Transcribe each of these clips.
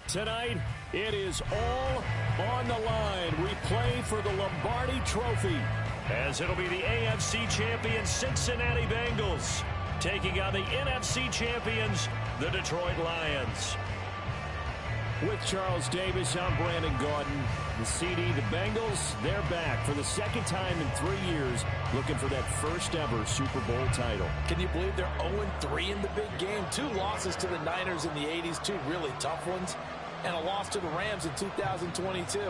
Tonight, it is all on the line. We play for the Lombardi Trophy, as it'll be the AFC champion Cincinnati Bengals taking on the NFC champions, the Detroit Lions. With Charles Davis, I'm Brandon Gaudin. The CD, the Bengals, they're back for the second time in 3 years, looking for that first ever Super Bowl title. Can you believe they're 0-3 in the big game? 2 losses to the Niners in the 80s, 2 really tough ones, and a loss to the Rams in 2022.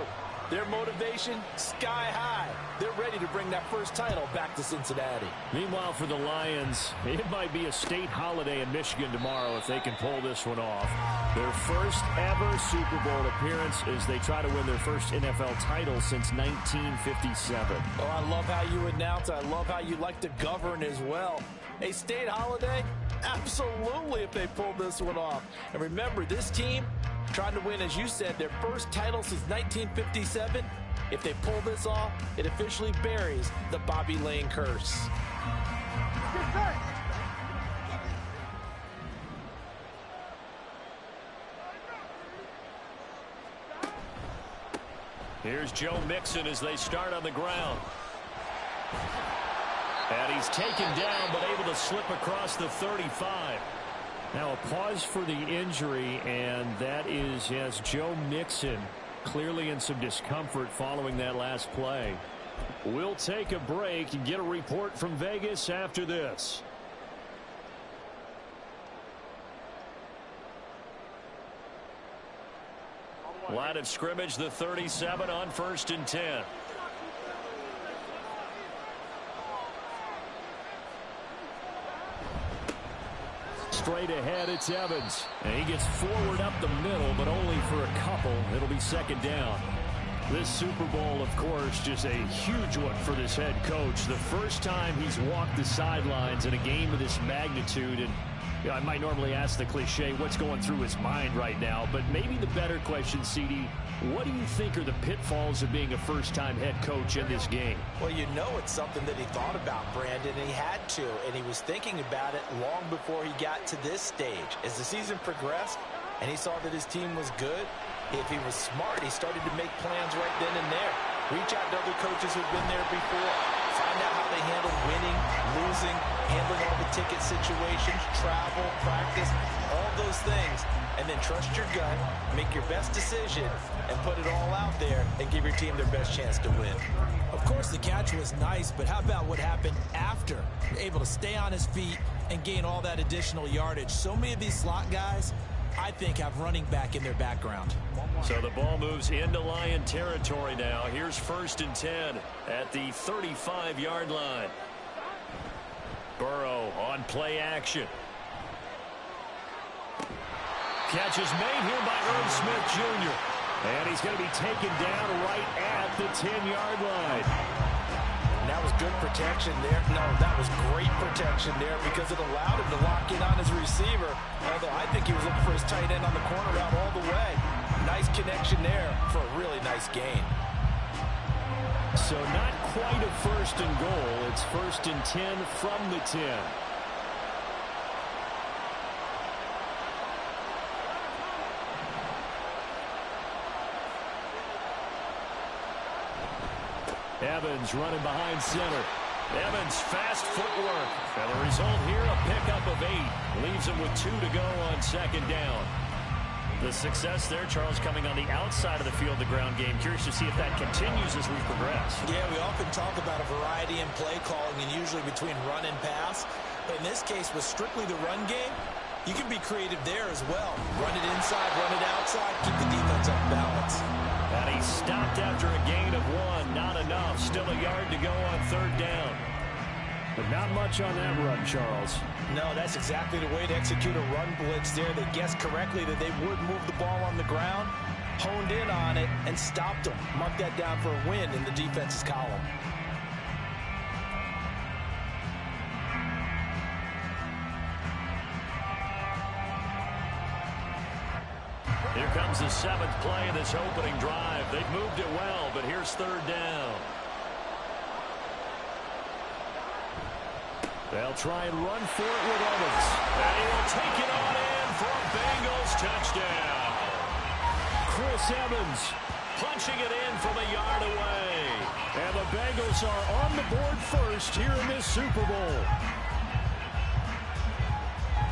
Their motivation, sky high. They're ready to bring that first title back to Cincinnati. Meanwhile, for the Lions, it might be a state holiday in Michigan tomorrow if they can pull this one off. Their first ever Super Bowl appearance as they try to win their first NFL title since 1957. Oh, I love how you announce. I love how you like to govern as well. A state holiday? Absolutely, if they pull this one off. And remember, this team trying to win, as you said, their first title since 1957. If they pull this off, it officially buries the Bobby Lane curse. Here's Joe Mixon as they start on the ground. And he's taken down, but able to slip across the 35. Now a pause for the injury, and that is, yes, Joe Mixon clearly in some discomfort following that last play. We'll take a break and get a report from Vegas after this. Line of scrimmage, the 37 on 1st and 10. Straight ahead, it's Evans. And he gets forward up the middle, but only for a couple. It'll be 2nd down. This Super Bowl, of course, just a huge one for this head coach. The first time he's walked the sidelines in a game of this magnitude. And you know, I might normally ask the cliche, what's going through his mind right now? But maybe the better question, CD, what do you think are the pitfalls of being a first-time head coach in this game? Well, you know it's something that he thought about, Brandon, and he had to, and he was thinking about it long before he got to this stage. As the season progressed and he saw that his team was good, if he was smart, he started to make plans right then and there. Reach out to other coaches who've been there before. Find out how they handle winning, losing, handling all the ticket situations, travel, practice, all those things. And then trust your gut, make your best decision, and put it all out there and give your team their best chance to win. Of course, the catch was nice, but how about what happened after? Able to stay on his feet and gain all that additional yardage. So many of these slot guys, I think, have running back in their background. So the ball moves into Lion territory now. Here's 1st and 10 at the 35-yard line. Burrow on play action. Catch is made here by Irv Smith Jr. And he's going to be taken down right at the 10-yard line. And that was good protection there. No, that was great protection there because it allowed him to lock in on his receiver. Although I think he was looking for his tight end on the corner route all the way. Nice connection there for a really nice gain. So not quite a 1st and goal. It's 1st and 10 from the 10. Evans running behind center. Evans, fast footwork. And the result here, a pickup of 8. Leaves him with 2 to go on 2nd down. The success there, Charles, coming on the outside of the field, the ground game. Curious to see if that continues as we progress. Yeah, we often talk about a variety in play calling and usually between run and pass. But in this case, with strictly the run game, you can be creative there as well. Run it inside, run it outside, keep the defense off balance. And he stopped after a gain of 1. Not enough. Still a yard to go on 3rd down. But not much on that run, Charles. No, that's exactly the way to execute a run blitz there. They guessed correctly that they would move the ball on the ground, honed in on it, and stopped them. Mark that down for a win in the defense's column. Here comes the 7th play of this opening drive. They've moved it well, but here's 3rd down. They'll try and run for it with Evans. And he'll take it on in for a Bengals touchdown. Chris Evans punching it in from a yard away. And the Bengals are on the board first here in this Super Bowl.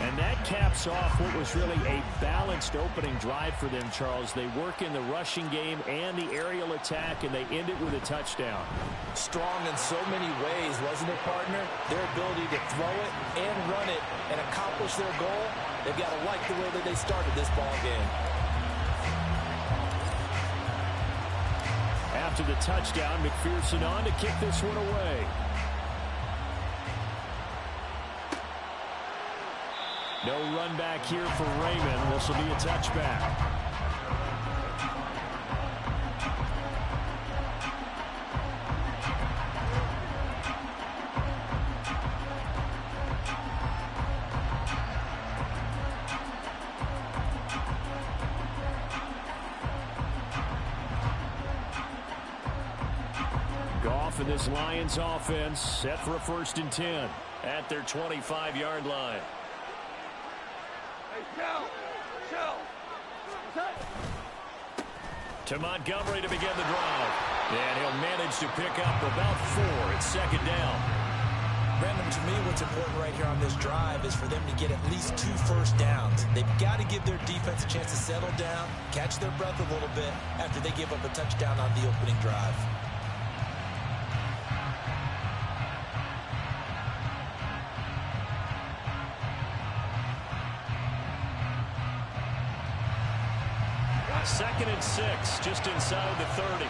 And that caps off what was really a balanced opening drive for them, Charles. They work in the rushing game and the aerial attack, and they end it with a touchdown. Strong in so many ways, wasn't it, partner? Their ability to throw it and run it and accomplish their goal, they've got to like the way that they started this ball game. After the touchdown, McPherson on to kick this one away. No run back here for Raymond. This will be a touchback. Goff and this Lions offense set for a 1st and 10 at their 25-yard line. To Montgomery to begin the drive. And he'll manage to pick up about 4. It's 2nd down. Brandon, to me, what's important right here on this drive is for them to get at least 2 first downs. They've got to give their defense a chance to settle down, catch their breath a little bit after they give up a touchdown on the opening drive. Second and 6, just inside the 30.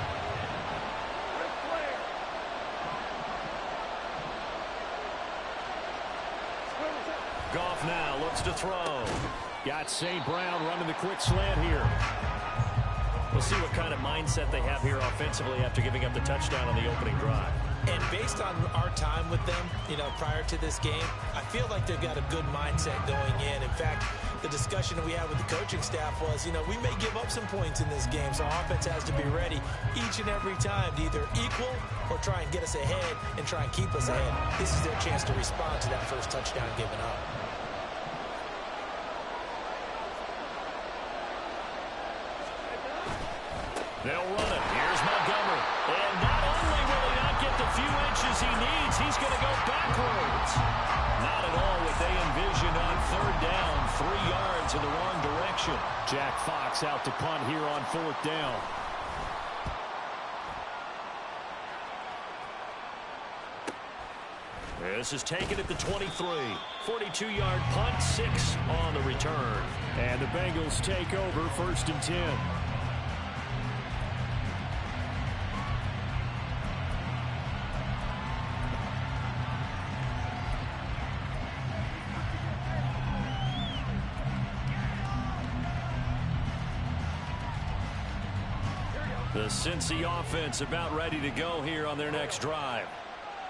Goff now looks to throw. Got St. Brown running the quick slant here. We'll see what kind of mindset they have here offensively after giving up the touchdown on the opening drive. And based on our time with them, prior to this game, I feel like they've got a good mindset going in. In fact, the discussion that we had with the coaching staff was, we may give up some points in this game, so our offense has to be ready each and every time to either equal or try and get us ahead and try and keep us ahead. This is their chance to respond to that first touchdown given up. They'll run it. Here's Montgomery. And not only will he not get the few inches he needs, he's going to go backwards. Not at all what they envisioned on 3rd down. 3 yards in the wrong direction. Jack Fox out to punt here on 4th down. This is taken at the 23. 42-yard punt, 6 on the return. And the Bengals take over 1st and 10. The Cincy offense about ready to go here on their next drive.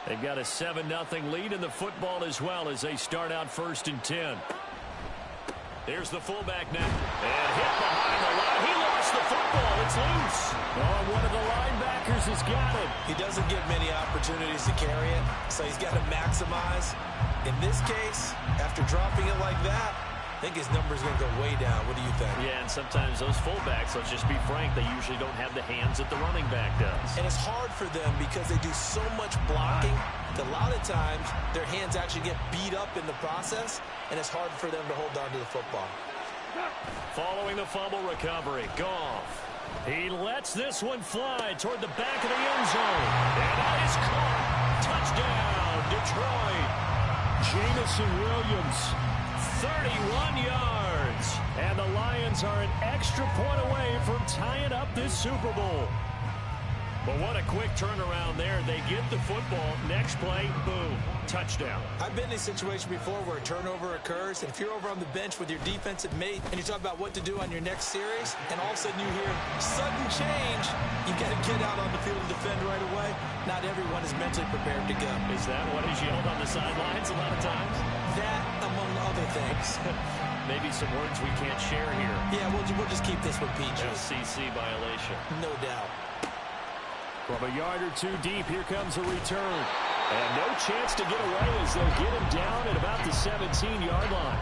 They've got a 7-0 lead in the football as well as they start out 1st and 10. Here's the fullback now. And hit behind the line. He lost the football. It's loose. Oh, one of the linebackers has got it. He doesn't get many opportunities to carry it, so he's got to maximize. In this case, after dropping it like that, I think his number's going to go way down. What do you think? Yeah, and sometimes those fullbacks, let's just be frank, they usually don't have the hands that the running back does. And it's hard for them because they do so much blocking that a lot of times their hands actually get beat up in the process, and it's hard for them to hold on to the football. Following the fumble recovery, Goff. He lets this one fly toward the back of the end zone. And that is caught. Touchdown, Detroit. Jamison Williams. 31 yards. And the Lions are an extra point away from tying up this Super Bowl. But what a quick turnaround there. They get the football. Next play, boom, touchdown. I've been in a situation before where a turnover occurs, and if you're over on the bench with your defensive mate and you talk about what to do on your next series, and all of a sudden you hear sudden change, you got to get out on the field and defend right away. Not everyone is mentally prepared to go. Is that what is yelled on the sidelines a lot of times? That, among other things. Maybe some words we can't share here. Yeah, we'll just keep this one PG. FCC violation. No doubt. From a yard or two deep, here comes a return. And no chance to get away as they'll get him down at about the 17-yard line.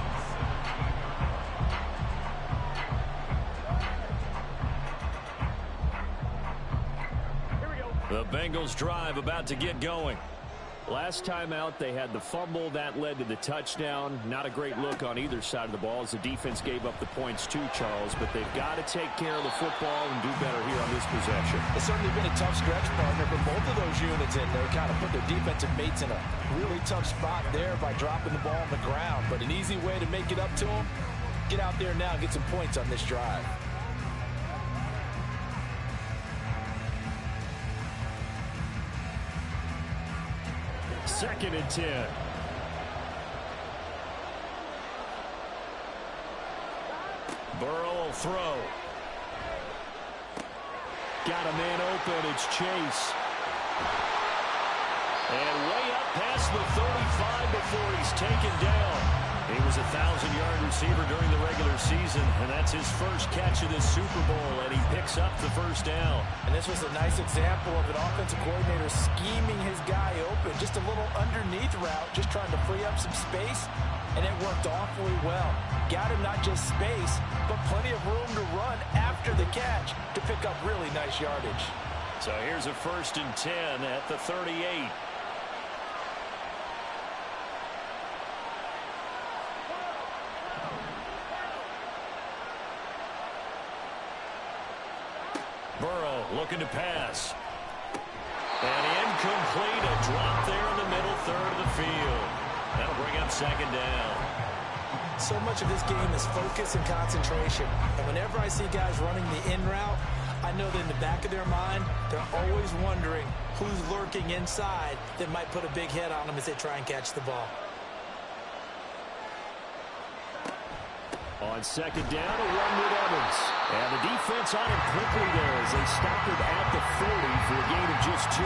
The Bengals drive about to get going. Last time out, they had the fumble. That led to the touchdown. Not a great look on either side of the ball as the defense gave up the points too, Charles. But they've got to take care of the football and do better here on this possession. It's certainly been a tough stretch, partner, for both of those units in there. Kind of put their defensive mates in a really tough spot there by dropping the ball on the ground. But an easy way to make it up to them, get out there now and get some points on this drive. Second and 10. Burrow will throw. Got a man open. It's Chase. And way up past the 35 before he's taken down. He was a 1,000-yard receiver during the regular season, and that's his first catch of this Super Bowl, and he picks up the first down. And this was a nice example of an offensive coordinator scheming his guy open. Just a little underneath route, just trying to free up some space, and it worked awfully well. Got him not just space, but plenty of room to run after the catch to pick up really nice yardage. So here's a 1st and 10 at the 38. Burrow looking to pass. And incomplete. A drop there in the middle third of the field. That'll bring up 2nd down. So much of this game is focus and concentration. And whenever I see guys running the in route, I know that in the back of their mind, they're always wondering who's lurking inside that might put a big hit on them as they try and catch the ball. On 2nd down, a run with Evans. And the defense on him quickly there as they stop him at the 40 for a gain of just 2.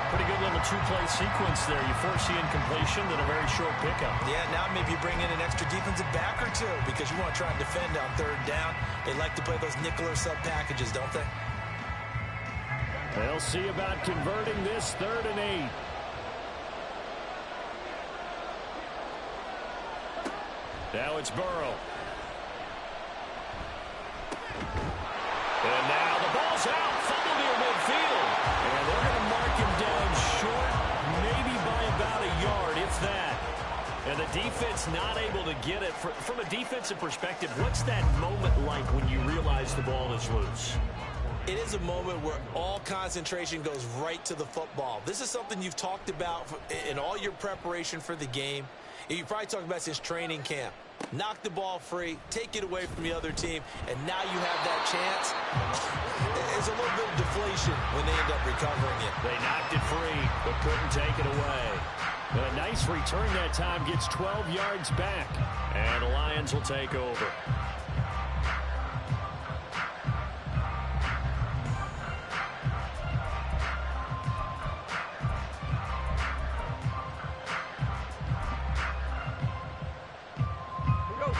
Pretty good little two-play sequence there. You force the incompletion, then a very short pickup. Yeah, now maybe you bring in an extra defensive back or two because you want to try and defend on 3rd down. They like to play those nickel or sub packages, don't they? They'll see about converting this 3rd and 8. Now it's Burrow. And now the ball's out. Fumble near midfield. And they're going to mark him down short, maybe by about a yard, if that. And the defense not able to get it. From a defensive perspective, what's that moment like when you realize the ball is loose? It is a moment where all concentration goes right to the football. This is something you've talked about in all your preparation for the game. You probably talked about since training camp. Knock the ball free, take it away from the other team, and now you have that chance. There's a little bit of deflation when they end up recovering it. They knocked it free, but couldn't take it away. But a nice return that time, gets 12 yards back, and the Lions will take over.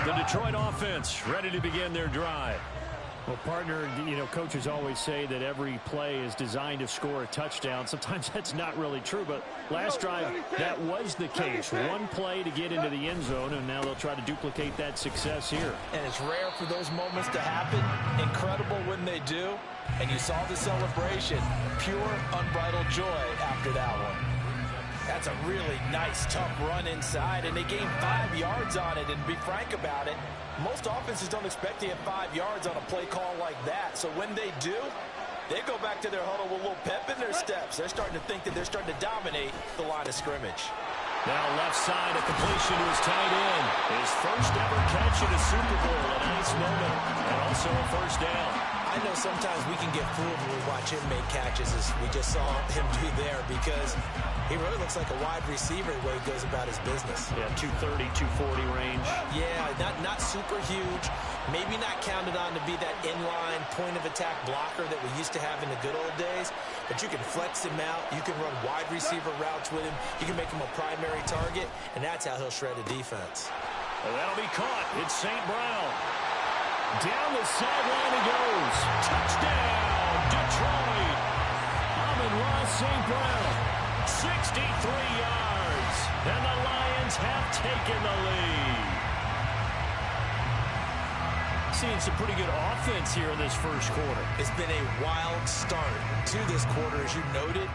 The Detroit offense ready to begin their drive. Well, partner, you know, coaches always say that every play is designed to score a touchdown. Sometimes that's not really true, but last drive, that was the case. One play to get into the end zone, and now they'll try to duplicate that success here. And it's rare for those moments to happen. Incredible when they do. And you saw the celebration. Pure, unbridled joy after that one. That's a really nice, tough run inside, and they gained 5 yards on it. And to be frank about it, most offenses don't expect to get 5 yards on a play call like that. So when they do, they go back to their huddle with a little pep in their steps. They're starting to think that they're starting to dominate the line of scrimmage. Now left side, a completion to his tight end. His first ever catch in a Super Bowl, a nice moment, and also a 1st down. I know sometimes we can get fooled when we watch him make catches, as we just saw him do there, because he really looks like a wide receiver the way he goes about his business. Yeah, 230, 240 range. Yeah, not super huge. Maybe not counted on to be that inline point-of-attack blocker that we used to have in the good old days, but you can flex him out. You can run wide receiver routes with him. You can make him a primary target, and that's how he'll shred a defense. Well, that'll be caught. It's St. Brown. Down the sideline he goes. Touchdown, Detroit. Amon-Ra St. Brown. 63 yards. And the Lions have taken the lead. seeing some pretty good offense here in this first quarter. It's been a wild start to this quarter, as you noted.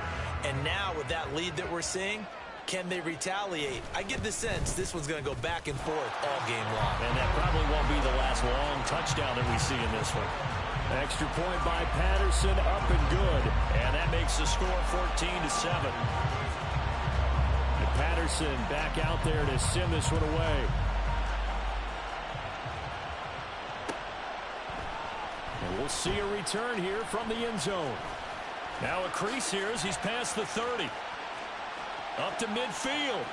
And now with that lead that we're seeing, can they retaliate? I get the sense this one's going to go back and forth all game long. And that probably won't be the last long touchdown that we see in this one. Extra point by Patterson, up and good. And that makes the score 14-7. And Patterson back out there to send this one away. And we'll see a return here from the end zone. Now a crease here as he's past the 30. Up to midfield.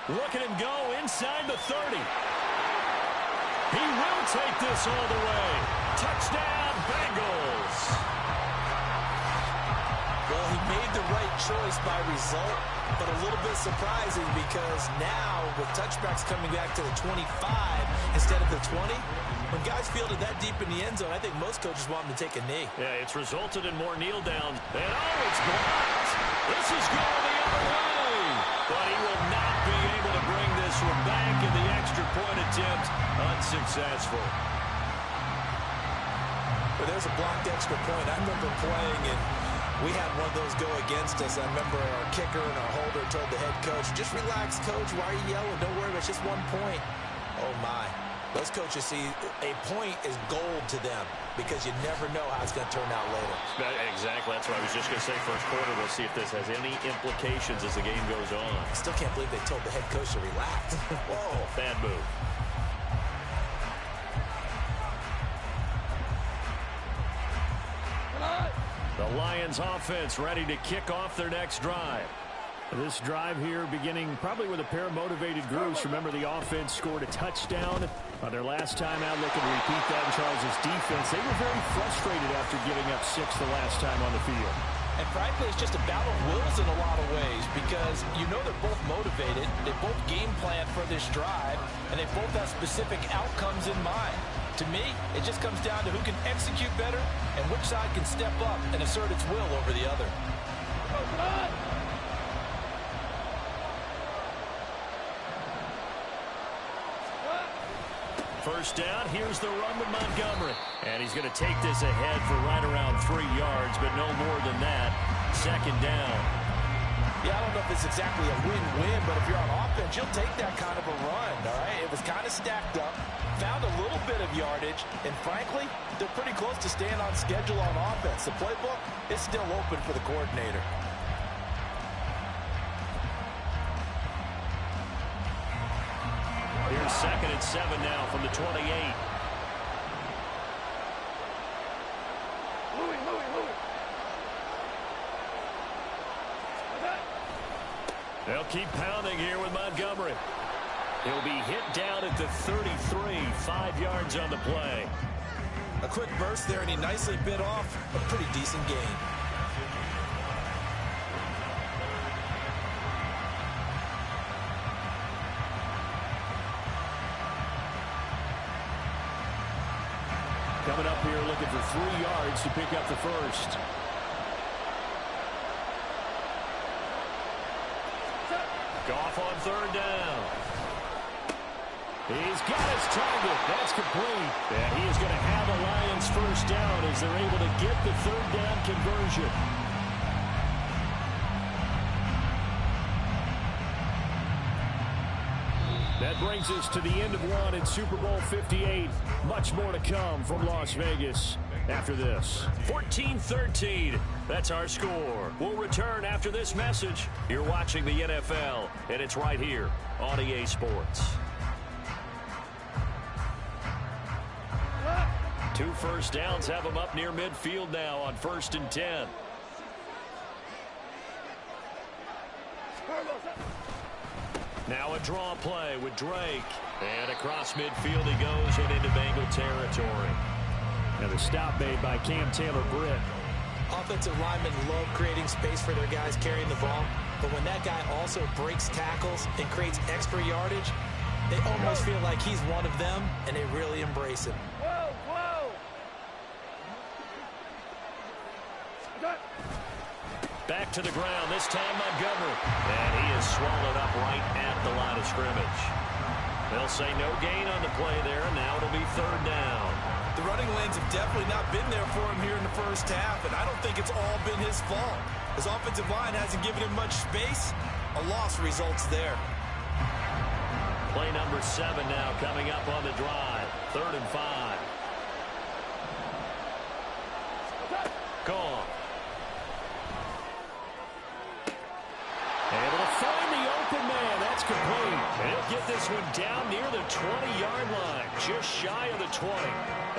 Look at him go inside the 30. He will take this all the way. Touchdown, Bengals. Well, he made the right choice by result, but a little bit surprising because now with touchbacks coming back to the 25 instead of the 20, when guys fielded that deep in the end zone, I think most coaches want them to take a knee. Yeah, it's resulted in more kneel downs. And it's blocked. This is going the other way. But he will not be able to bring this one back in the extra point attempt. Unsuccessful. But there's a blocked extra point. I remember playing, and we had one of those go against us. I remember our kicker and our holder told the head coach, just relax, coach. Why are you yelling? Don't worry, it's just 1 point. Oh, my. Those coaches see a point is gold to them because you never know how it's going to turn out later. Exactly. That's what I was just going to say. First quarter, we'll see if this has any implications as the game goes on. I still can't believe they told the head coach to relax. Whoa, bad move. The Lions offense ready to kick off their next drive. This drive here beginning probably with a pair of motivated groups. Remember, the offense scored a touchdown on their last time out, looking to repeat that in Charles' defense. They were very frustrated after giving up 6 the last time on the field. And frankly, it's just a battle of wills in a lot of ways because you know they're both motivated. They both game plan for this drive, and they both have specific outcomes in mind. To me, it just comes down to who can execute better and which side can step up and assert its will over the other. First down, here's the run with Montgomery. And he's going to take this ahead for right around 3 yards, but no more than that. Second down. Yeah, I don't know if it's exactly a win-win, but if you're on offense, you'll take that kind of a run, all right? It was kind of stacked up, found a little bit of yardage, and frankly, they're pretty close to staying on schedule on offense. The playbook is still open for the coordinator. Here's 2nd and 7 now from the 28. They'll keep pounding here with Montgomery. He'll be hit down at the 33, 5 yards on the play. A quick burst there, and he nicely bit off a pretty decent gain. Coming up here looking for 3 yards to pick up the first. Goff on 3rd down. He's got his target. That's complete. And he is going to have a Lions first down as they're able to get the 3rd down conversion. That brings us to the end of one in Super Bowl 58. Much more to come from Las Vegas after this. 14-13. That's our score. We'll return after this message. You're watching the NFL, and it's right here on EA Sports. 2 first downs have them up near midfield now on 1st and 10. Now a draw play with Drake. And across midfield he goes and into Bengal territory. And the stop made by Cam Taylor-Britt. Offensive linemen love creating space for their guys carrying the ball. But when that guy also breaks tackles and creates extra yardage, they almost feel like he's one of them, and they really embrace him. Back to the ground, this time Montgomery. And he is swallowed up right at the line of scrimmage. They'll say no gain on the play there, and now it'll be third down. The running lanes have definitely not been there for him here in the first half, and I don't think it's all been his fault. His offensive line hasn't given him much space. A loss results there. Play number 7 now coming up on the drive. 3rd and 5. Gone. Able to find the open man. That's complete. And he'll get this one down near the 20-yard line. Just shy of the 20.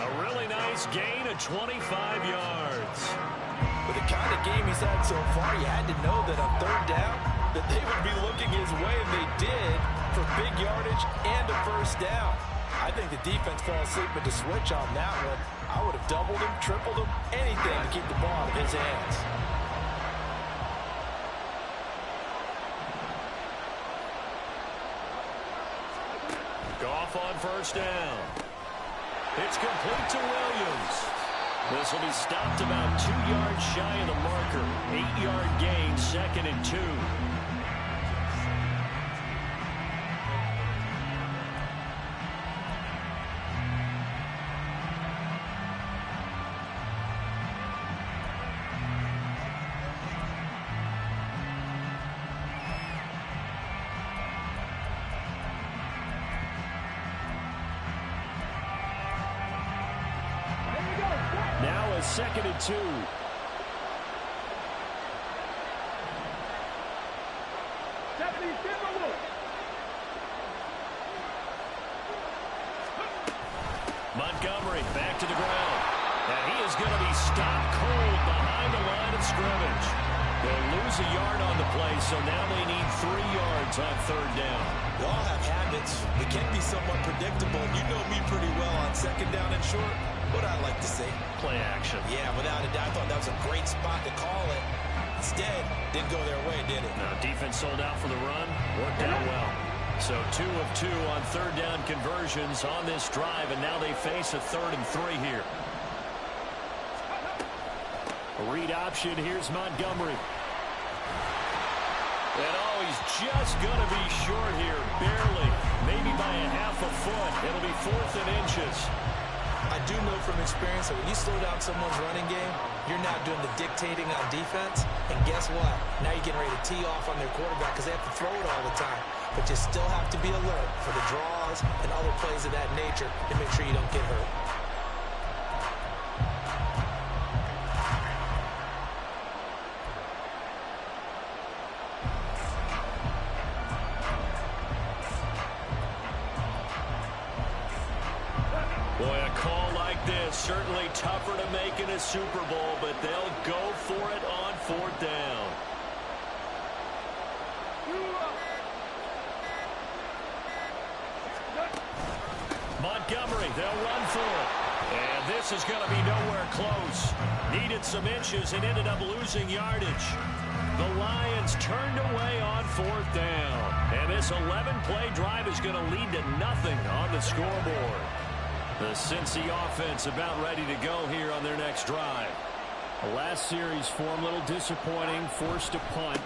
A really nice gain of 25 yards. With the kind of game he's had so far, you had to know that on third down that they would be looking his way, and they did, for big yardage and a first down. I think the defense fell asleep with the switch on that one. I would have doubled him, tripled him, anything to keep the ball in his hands. Goff on first down. It's complete to Williams. This will be stopped about 2 yards shy of the marker. 8-yard gain, 2nd and 2. Now a 2nd and 2. Montgomery back to the ground. And he is going to be stopped cold behind the line of scrimmage. They'll lose a yard on the play, so now they need 3 yards on third down. We all have habits. They can be somewhat predictable. You know me pretty well on 2nd down and short. What I like to say? Play action. Yeah, without a doubt. I thought that was a great spot to call it. Instead, didn't go their way, did it? Now, defense sold out for the run. Worked out well. So 2 of 2 on third down conversions on this drive, and now they face a 3rd and 3 here. A read option. Here's Montgomery. And he's just going to be short here, barely. Maybe by a half a foot. It'll be 4th and inches. I do know from experience that when you slow down someone's running game, you're not doing the dictating on defense. And guess what? Now you're getting ready to tee off on their quarterback because they have to throw it all the time. But you still have to be alert for the draws and other plays of that nature to make sure you don't get hurt. Boy, a call like this, certainly tougher to make in a Super Bowl, but they'll go for it on 4th down. Montgomery, they'll run for it. And this is going to be nowhere close. Needed some inches and ended up losing yardage. The Lions turned away on 4th down. And this 11-play drive is going to lead to nothing on the scoreboard. The Cincy offense about ready to go here on their next drive. The last series form a little disappointing, forced a punt.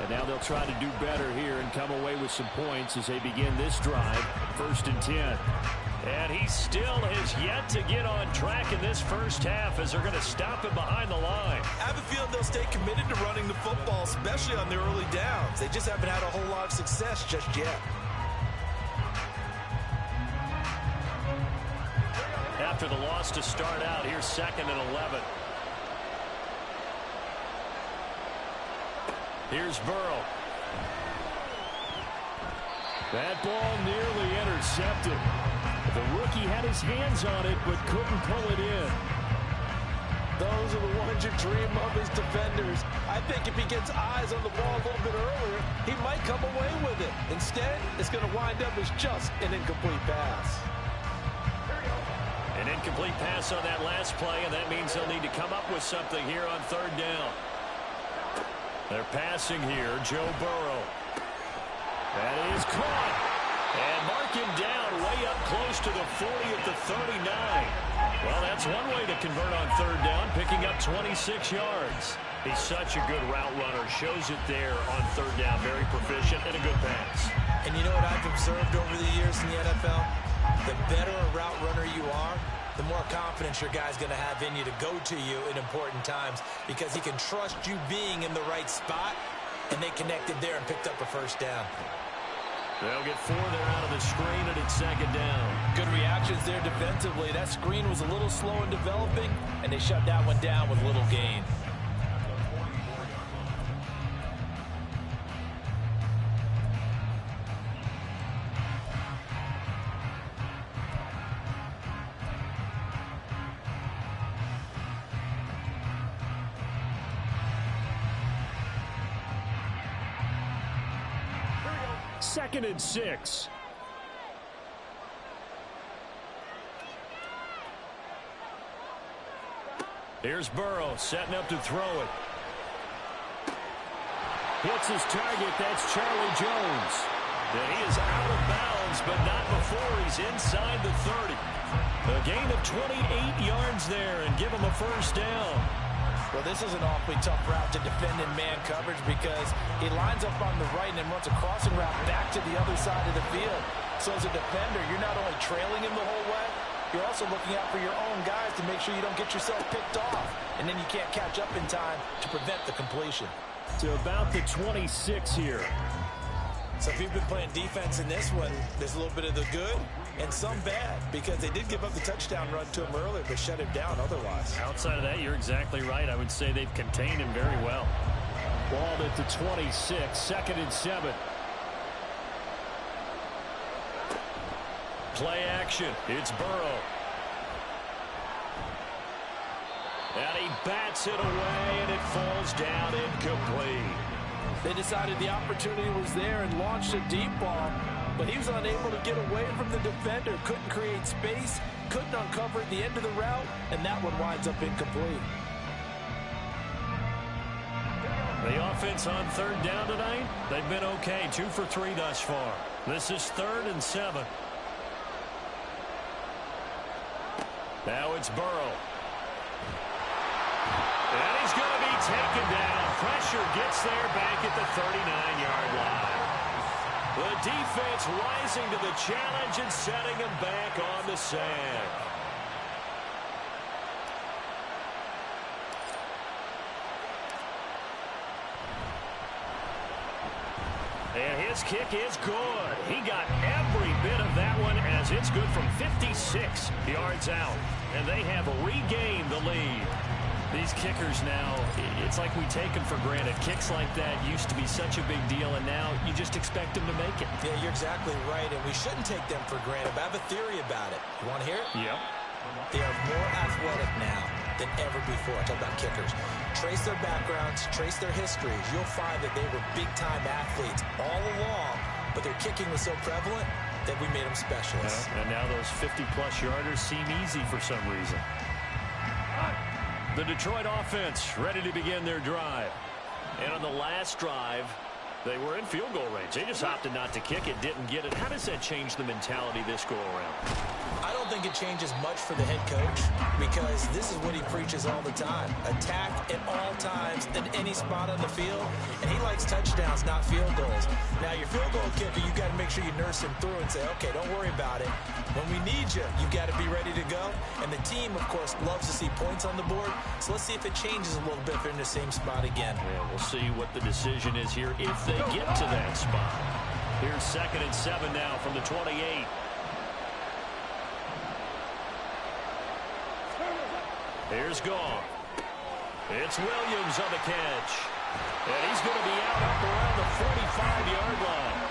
And now they'll try to do better here and come away with some points as they begin this drive. 1st and 10. And he still has yet to get on track in this first half as they're going to stop him behind the line. I have a feeling they'll stay committed to running the football, especially on their early downs. They just haven't had a whole lot of success just yet. After the loss to start out, here's 2nd and 11. Here's Burrow. That ball nearly intercepted. The rookie had his hands on it, but couldn't pull it in. Those are the ones you dream of as defenders. I think if he gets eyes on the ball a little bit earlier, he might come away with it. Instead, it's going to wind up as just an incomplete pass. An incomplete pass on that last play, and that means they'll need to come up with something here on 3rd down. They're passing here, Joe Burrow. That is caught. And mark him down way up close to the 40 at the 39. Well, that's one way to convert on 3rd down, picking up 26 yards. He's such a good route runner. Shows it there on third down. Very proficient and a good pass. And you know what I've observed over the years in the NFL? The better a route runner you are, the more confidence your guy's going to have in you to go to you in important times because he can trust you being in the right spot, and they connected there and picked up a first down. They'll get 4 there out of the screen, and it's second down. Good reactions there defensively. That screen was a little slow in developing, and they shut that one down with little gain. Second and 6. Here's Burrow setting up to throw it. Hits his target. That's Charlie Jones. And he is out of bounds, but not before he's inside the 30. A gain of 28 yards there and give him a first down. Well, this is an awfully tough route to defend in man coverage because he lines up on the right and then runs a crossing route back to the other side of the field. So as a defender, you're not only trailing him the whole way, you're also looking out for your own guys to make sure you don't get yourself picked off. And then you can't catch up in time to prevent the completion. To about the 26 here. So if you've been playing defense in this one, there's a little bit of the good and some bad because they did give up the touchdown run to him earlier but shut him down otherwise. Outside of that, you're exactly right. I would say they've contained him very well. Ball at the 26, second and 7. Play action. It's Burrow. And he bats it away, and it falls down incomplete. They decided the opportunity was there and launched a deep ball, but he was unable to get away from the defender, couldn't create space, couldn't uncover at the end of the route, and that one winds up incomplete. The offense on third down tonight, they've been okay, 2 for 3 thus far. This is 3rd and 7. Now it's Burrow. And he's going to be taken down. Pressure gets there back at the 39-yard line. The defense rising to the challenge and setting him back on the sack. And his kick is good. He got every bit of that one as it's good from 56 yards out. And they have regained the lead. These kickers now, it's like we take them for granted. Kicks like that used to be such a big deal, and now you just expect them to make it. Yeah, you're exactly right, and we shouldn't take them for granted. But I have a theory about it. You want to hear it? Yep. They are more athletic now than ever before. I talk about kickers. Trace their backgrounds, trace their histories. You'll find that they were big-time athletes all along, but their kicking was so prevalent that we made them specialists. And now those 50-plus yarders seem easy for some reason. The Detroit offense ready to begin their drive. And on the last drive, they were in field goal range. They just opted not to kick it, didn't get it. How does that change the mentality this go-around? I don't think it changes much for the head coach because this is what he preaches all the time. Attack at all times in any spot on the field, and he likes touchdowns, not field goals. Now, your field goal kicker, you got to make sure you nurse him through and say, okay, don't worry about it. When we need you, you got to be ready to go. And the team, of course, loves to see points on the board. So let's see if it changes a little bit if they're in the same spot again. Yeah, we'll see what the decision is here if they get to that spot. Here's 2nd and 7 now from the 28. Here's Gone. It's Williams on the catch. And he's going to be out up around the 45-yard line.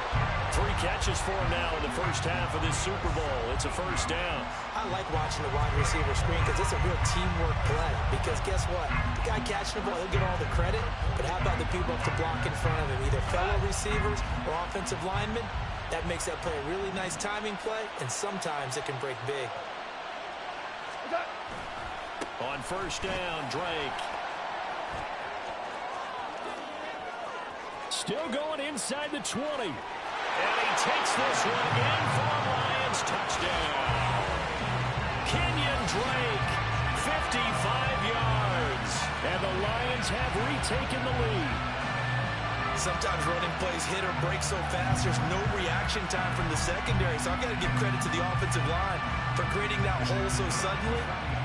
3 catches for him now in the first half of this Super Bowl. It's a first down. I like watching the wide receiver screen because it's a real teamwork play. Because guess what? The guy catching the ball, he'll get all the credit. But how about the people up to block in front of him? Either fellow receivers or offensive linemen. That makes that play a really nice timing play. And sometimes it can break big. On first down, Drake. Still going inside the 20. And he takes this one in for a Lions touchdown. Kenyon Drake, 55 yards. And the Lions have retaken the lead. Sometimes running plays hit or break so fast, there's no reaction time from the secondary. So I've got to give credit to the offensive line for creating that hole so suddenly.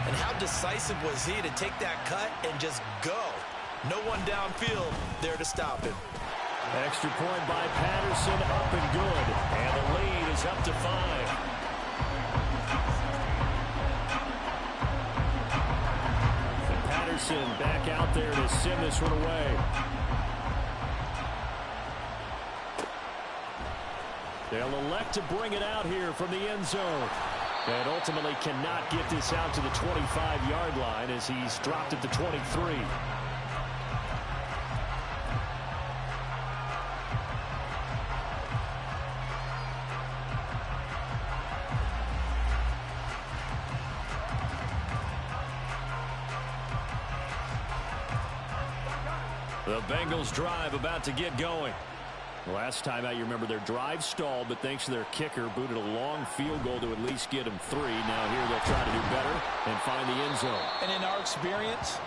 And how decisive was he to take that cut and just go? No one downfield there to stop him. Extra point by Patterson, up and good. And the lead is up to 5. And Patterson back out there to send this one away. They'll elect to bring it out here from the end zone. And ultimately cannot get this out to the 25-yard line as he's dropped at the 23. The Bengals drive about to get going. Last time out, you remember their drive stalled, but thanks to their kicker, booted a long field goal to at least get them 3. Now here they'll try to do better and find the end zone. And in our experience,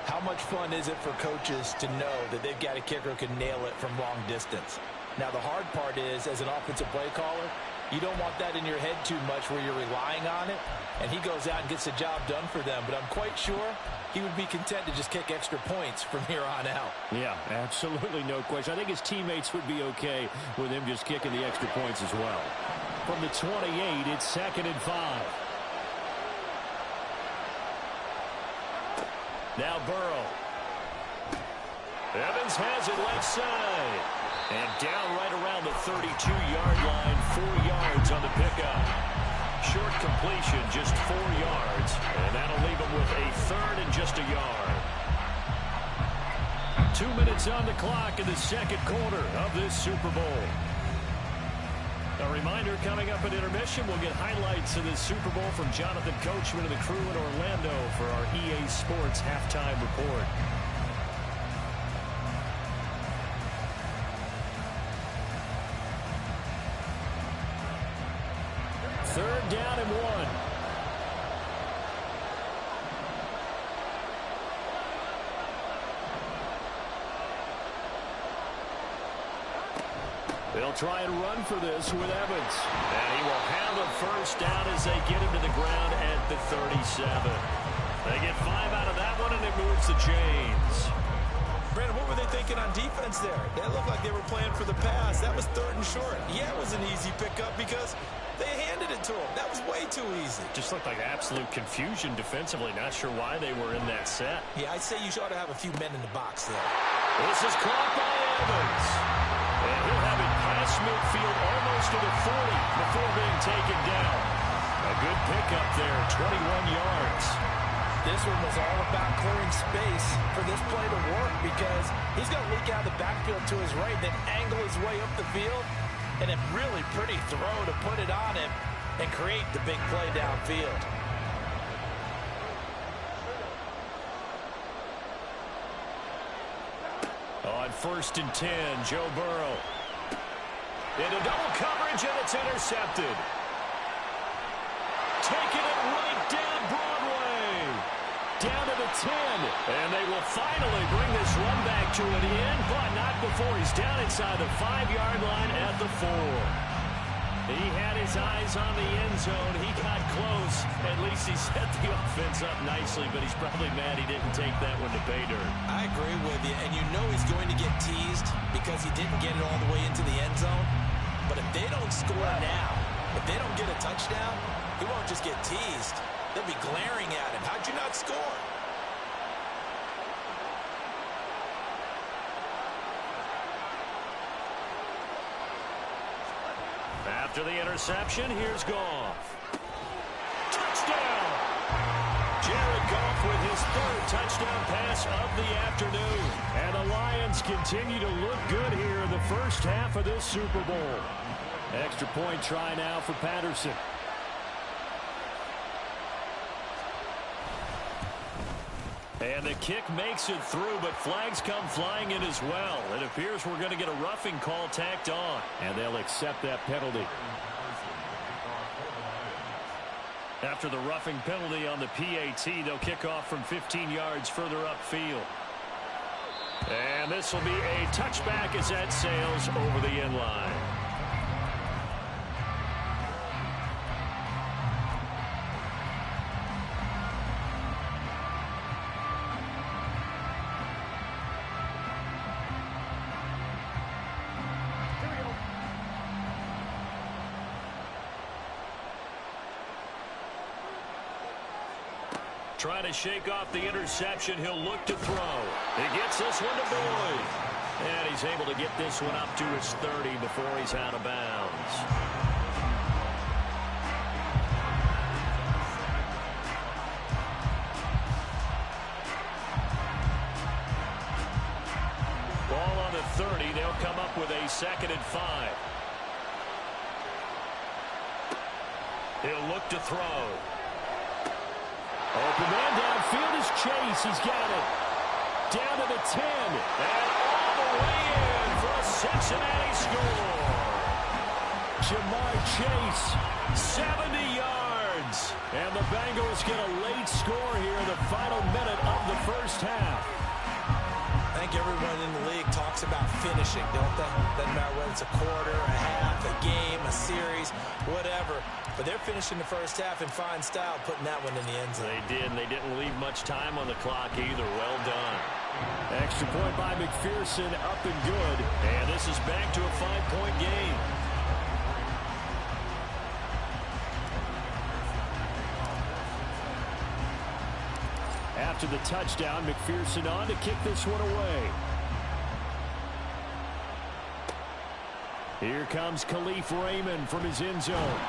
how much fun is it for coaches to know that they've got a kicker who can nail it from long distance? Now the hard part is, as an offensive play caller, you don't want that in your head too much where you're relying on it, and he goes out and gets the job done for them. But I'm quite sure he would be content to just kick extra points from here on out. Yeah, absolutely no question. I think his teammates would be okay with him just kicking the extra points as well. From the 28, it's 2nd and 5. Now Burrow. Evans has it left side. And down right around the 32-yard line, 4 yards on the pickup. Short completion, just 4 yards. And that'll leave him with a 3rd and just a yard. 2 minutes on the clock in the second quarter of this Super Bowl. A reminder, coming up at intermission, we'll get highlights of this Super Bowl from Jonathan Coachman and the crew in Orlando for our EA Sports halftime report. Third down and 1. They'll try and run for this with Evans. And he will have a first down as they get him to the ground at the 37. They get 5 out of that one, and it moves the chains. Brandon, what were they thinking on defense there? They looked like they were playing for the pass. That was 3rd and short. Yeah, it was an easy pickup because they handed it to him. That was way too easy. Just looked like absolute confusion defensively. Not sure why they were in that set. Yeah, I'd say you ought to have a few men in the box there. This is caught by Evans. And he'll have it past midfield almost to the 40 before being taken down. A good pickup there, 21 yards. This one was all about clearing space for this play to work because he's going to leak out of the backfield to his right, then angle his way up the field, and a really pretty throw to put it on him and create the big play downfield. On 1st and 10, Joe Burrow. Into double coverage, and it's intercepted. Taking it right down Broadway. Down to the 10. And they will finally bring this run back to an end, but not before he's down inside the 5-yard line at the 4. He had his eyes on the end zone. He got close. At least he set the offense up nicely, but he's probably mad he didn't take that one to pay dirt. I agree with you, and you know he's going to get teased because he didn't get it all the way into the end zone. But if they don't score now, if they don't get a touchdown, he won't just get teased. They'll be glaring at him. How'd you not score? After the interception, here's Goff. Touchdown! Jared Goff with his 3rd touchdown pass of the afternoon. And the Lions continue to look good here in the first half of this Super Bowl. Extra point try now for Patterson. And the kick makes it through, but flags come flying in as well. It appears we're going to get a roughing call tacked on, and they'll accept that penalty. After the roughing penalty on the PAT, they'll kick off from 15 yards further upfield. And this will be a touchback as that sails over the end line. Trying to shake off the interception. He'll look to throw. He gets this one to Boyd. And he's able to get this one up to his 30 before he's out of bounds. Ball on the 30. They'll come up with a 2nd and 5. He'll look to throw. Open man downfield is Chase. He's got it. Down to the 10. And all the way in for a Cincinnati score. Jamar Chase, 70 yards. And the Bengals get a late score here in the final minute of the first half. I think everyone in the league talks about finishing, don't they? Doesn't matter whether it's a quarter, a half, a game, a series, whatever. But they're finishing the first half in fine style, putting that one in the end zone. They did, and they didn't leave much time on the clock either. Well done. Extra point by McPherson, up and good. And this is back to a 5-point game. After the touchdown, McPherson on to kick this one away. Here comes Khalif Raymond from his end zone.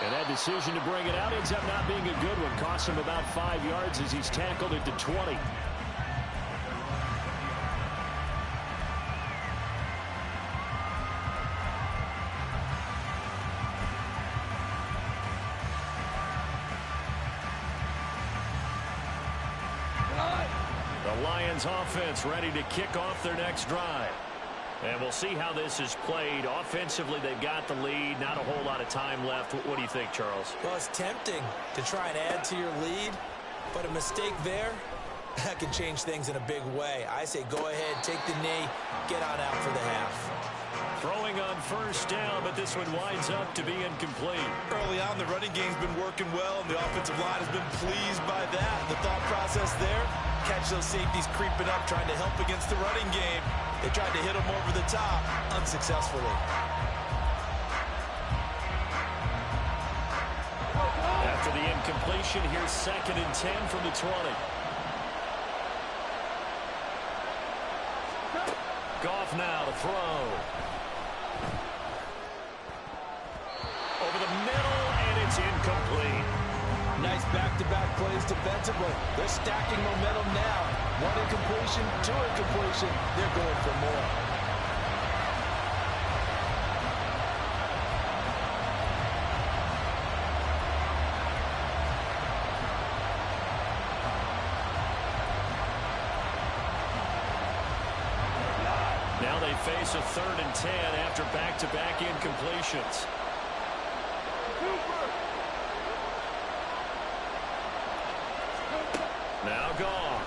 And that decision to bring it out ends up not being a good one. Costs him about 5 yards as he's tackled at the 20. The Lions offense ready to kick off their next drive. And we'll see how this is played. Offensively, they've got the lead. Not a whole lot of time left. What do you think, Charles? Well, it's tempting to try and add to your lead, but a mistake there, that can change things in a big way. I say go ahead, take the knee, get on out for the half. Throwing on first down, but this one winds up to be incomplete. Early on, the running game's been working well, and the offensive line has been pleased by that. The thought process there, catch those safeties creeping up, trying to help against the running game. They tried to hit him over the top, unsuccessfully. After the incompletion, here's 2nd and 10 from the 20. Goff now to throw. Over the middle, and it's incomplete. Nice back-to-back plays defensively. They're stacking momentum now. 1 incompletion, 2 incompletion. They're going for more. Now they face a 3rd and 10 after back-to-back incompletions. Now Goff.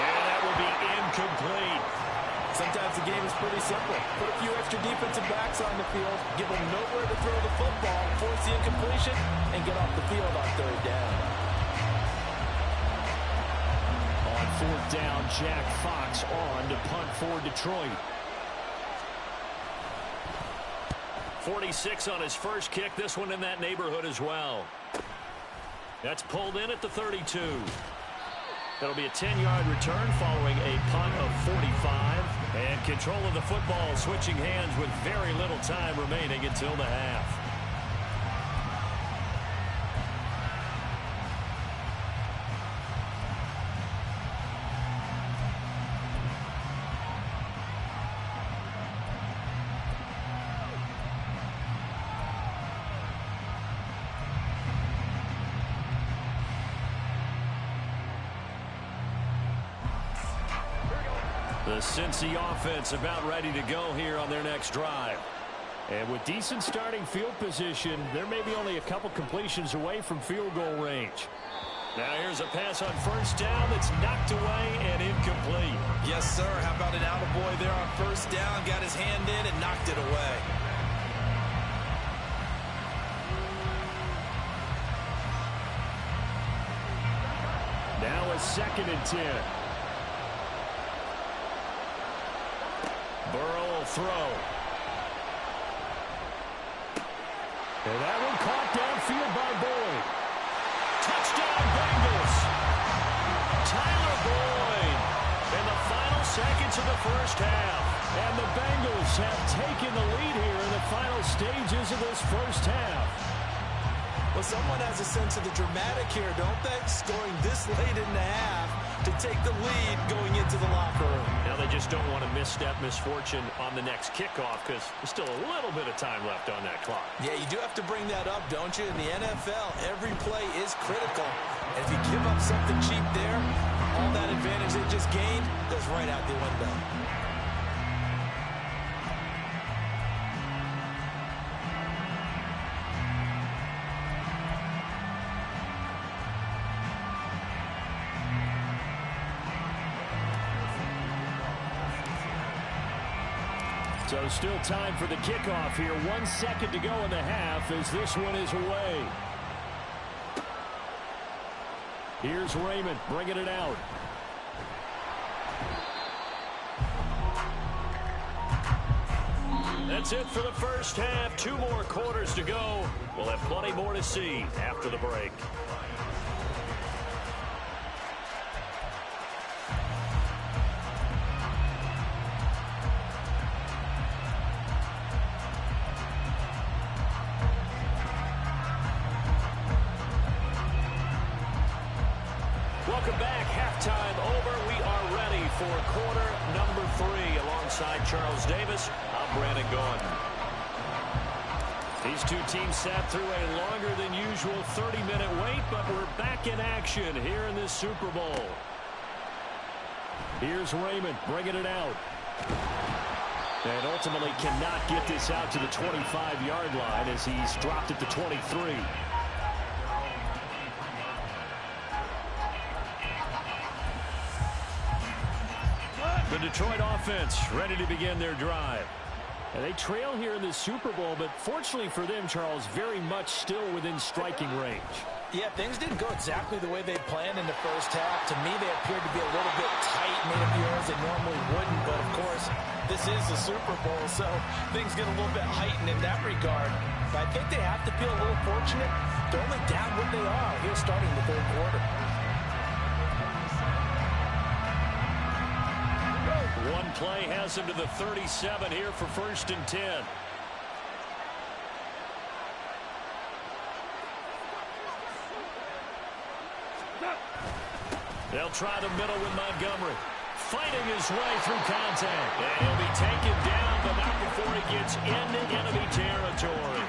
And that will be incomplete. Sometimes the game is pretty simple. Put a few extra defensive backs on the field, give them nowhere to throw the football, force the incompletion, and get off the field on 3rd down. On 4th down, Jack Fox on to punt for Detroit. 46 on his first kick. This one in that neighborhood as well. That's pulled in at the 32. That'll be a 10-yard return following a punt of 45. And control of the football switching hands with very little time remaining until the half. The Cincy offense about ready to go here on their next drive. And with decent starting field position, they're maybe only a couple completions away from field goal range. Now here's a pass on first down that's knocked away and incomplete. Yes, sir. How about an attaboy there on first down? Got his hand in and knocked it away. Now a 2nd and 10. Burrow will throw. And that one caught downfield by Boyd. Touchdown Bengals. Tyler Boyd in the final seconds of the first half. And the Bengals have taken the lead here in the final stages of this first half. Well, someone has a sense of the dramatic here, don't they? Scoring this late in the half to take the lead going into the locker room. Now they just don't want to misstep misfortune on the next kickoff because there's still a little bit of time left on that clock. Yeah, you do have to bring that up, don't you? In the NFL, every play is critical. And if you give up something cheap there, all that advantage they just gained goes right out the window. So still time for the kickoff here. 1 second to go in the half as this one is away. Here's Raymond bringing it out. That's it for the first half. 2 more quarters to go. We'll have plenty more to see after the break. Welcome back. Halftime over. We are ready for quarter number 3. Alongside Charles Davis, I'm Brandon Gaughan. These two teams sat through a longer than usual 30-minute wait, but we're back in action here in this Super Bowl. Here's Raymond bringing it out. And ultimately cannot get this out to the 25-yard line as he's dropped it to 23. The Detroit offense ready to begin their drive. And they trail here in the Super Bowl, but fortunately for them, Charles, very much still within striking range. Yeah, things didn't go exactly the way they planned in the first half. To me, they appeared to be a little bit tight, made a few errors they normally wouldn't. But, of course, this is the Super Bowl, so things get a little bit heightened in that regard. But I think they have to feel a little fortunate. They're only down what they are here starting the third quarter. One play has him to the 37 here for 1st and 10. They'll try the middle with Montgomery. Fighting his way through contact. And he'll be taken down, but not before he gets into enemy territory.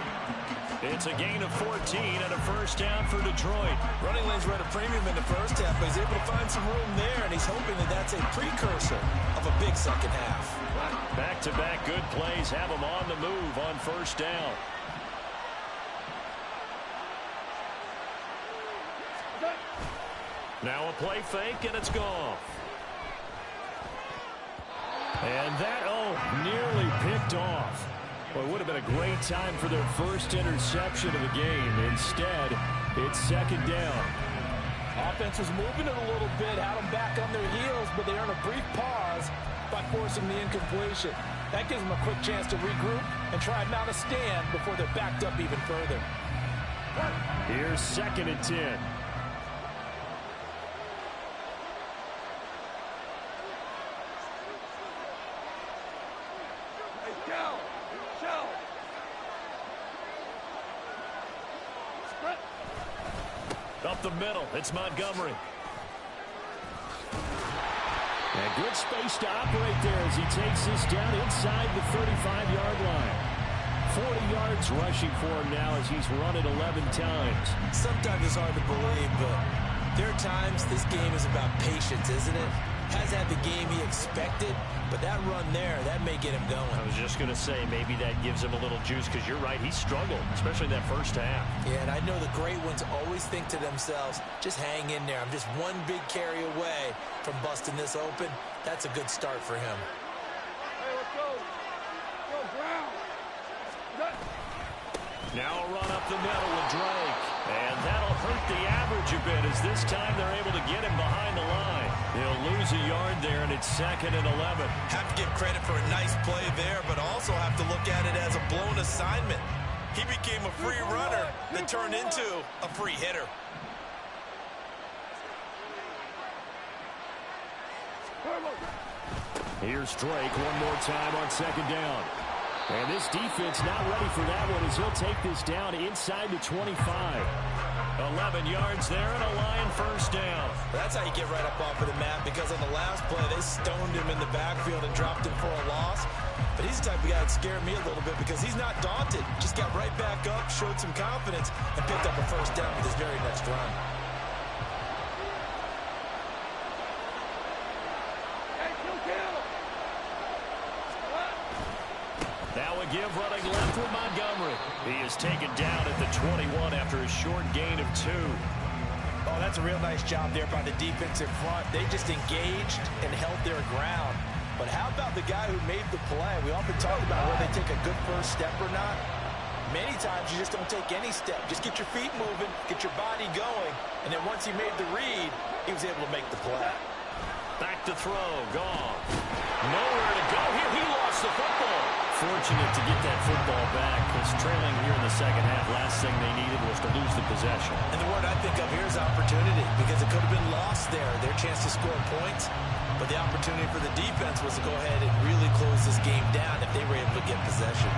It's a gain of 14 and a first down for Detroit. Running lanes were at a premium in the first half, but he's able to find some room there, and he's hoping that that's a precursor of a big second half. Back-to-back good plays have him on the move on first down. Now a play fake, and it's gone. And that, nearly picked off. Well, it would have been a great time for their first interception of the game. Instead, it's 2nd down. Offense was moving it a little bit, had them back on their heels, but they earned a brief pause by forcing the incompletion. That gives them a quick chance to regroup and try and mount a stand before they're backed up even further. Here's 2nd and 10. Up the middle, it's Montgomery. And good space to operate there as he takes this down inside the 35-yard line. 40 yards rushing for him now as he's run it 11 times. Sometimes it's hard to believe, but there are times this game is about patience, isn't it? Has had the game he expected, but that run there, that may get him going. I was just going to say, maybe that gives him a little juice, because you're right, he struggled, especially in that first half. Yeah, and I know the great ones always think to themselves, just hang in there. I'm just one big carry away from busting this open. That's a good start for him. Hey, let's go. Go, ground. Now a run up the middle with Drake. And that'll hurt the average a bit, as this time they're able to get him behind the line. He'll lose a yard there, and it's 2nd and 11. Have to give credit for a nice play there, but also have to look at it as a blown assignment. He became a free runner that turned into a free hitter. Here's Drake one more time on 2nd down. And this defense not ready for that one, as he'll take this down inside the 25. 11 yards there and a Lion first down. That's how you get right up off of the mat, because on the last play, they stoned him in the backfield and dropped him for a loss. But he's the type of guy that scared me a little bit, because he's not daunted. Just got right back up, showed some confidence, and picked up a first down with his very next run. Now a give running left with Montgomery. He is taken down at the 21 after a short gain of 2. Oh, that's a real nice job there by the defensive front. They just engaged and held their ground. But how about the guy who made the play? We often talk about whether they take a good first step or not. Many times you just don't take any step. Just get your feet moving, get your body going, and then once he made the read, he was able to make the play. Back to throw, gone. Nowhere to go here. He lost the football. Fortunate to get that football back, because trailing here in the second half, last thing they needed was to lose the possession. And the word I think of here is opportunity, because it could have been lost there, their chance to score points. But the opportunity for the defense was to go ahead and really close this game down if they were able to get possession.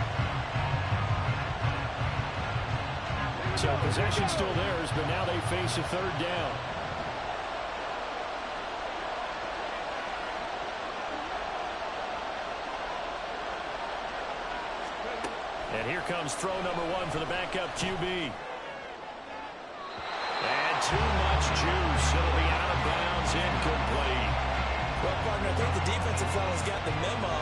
So possession still theirs, but now they face a 3rd down. And here comes throw number 1 for the backup QB. And too much juice. It'll be out of bounds, incomplete. Well, partner, I think the defensive fellas got the memo,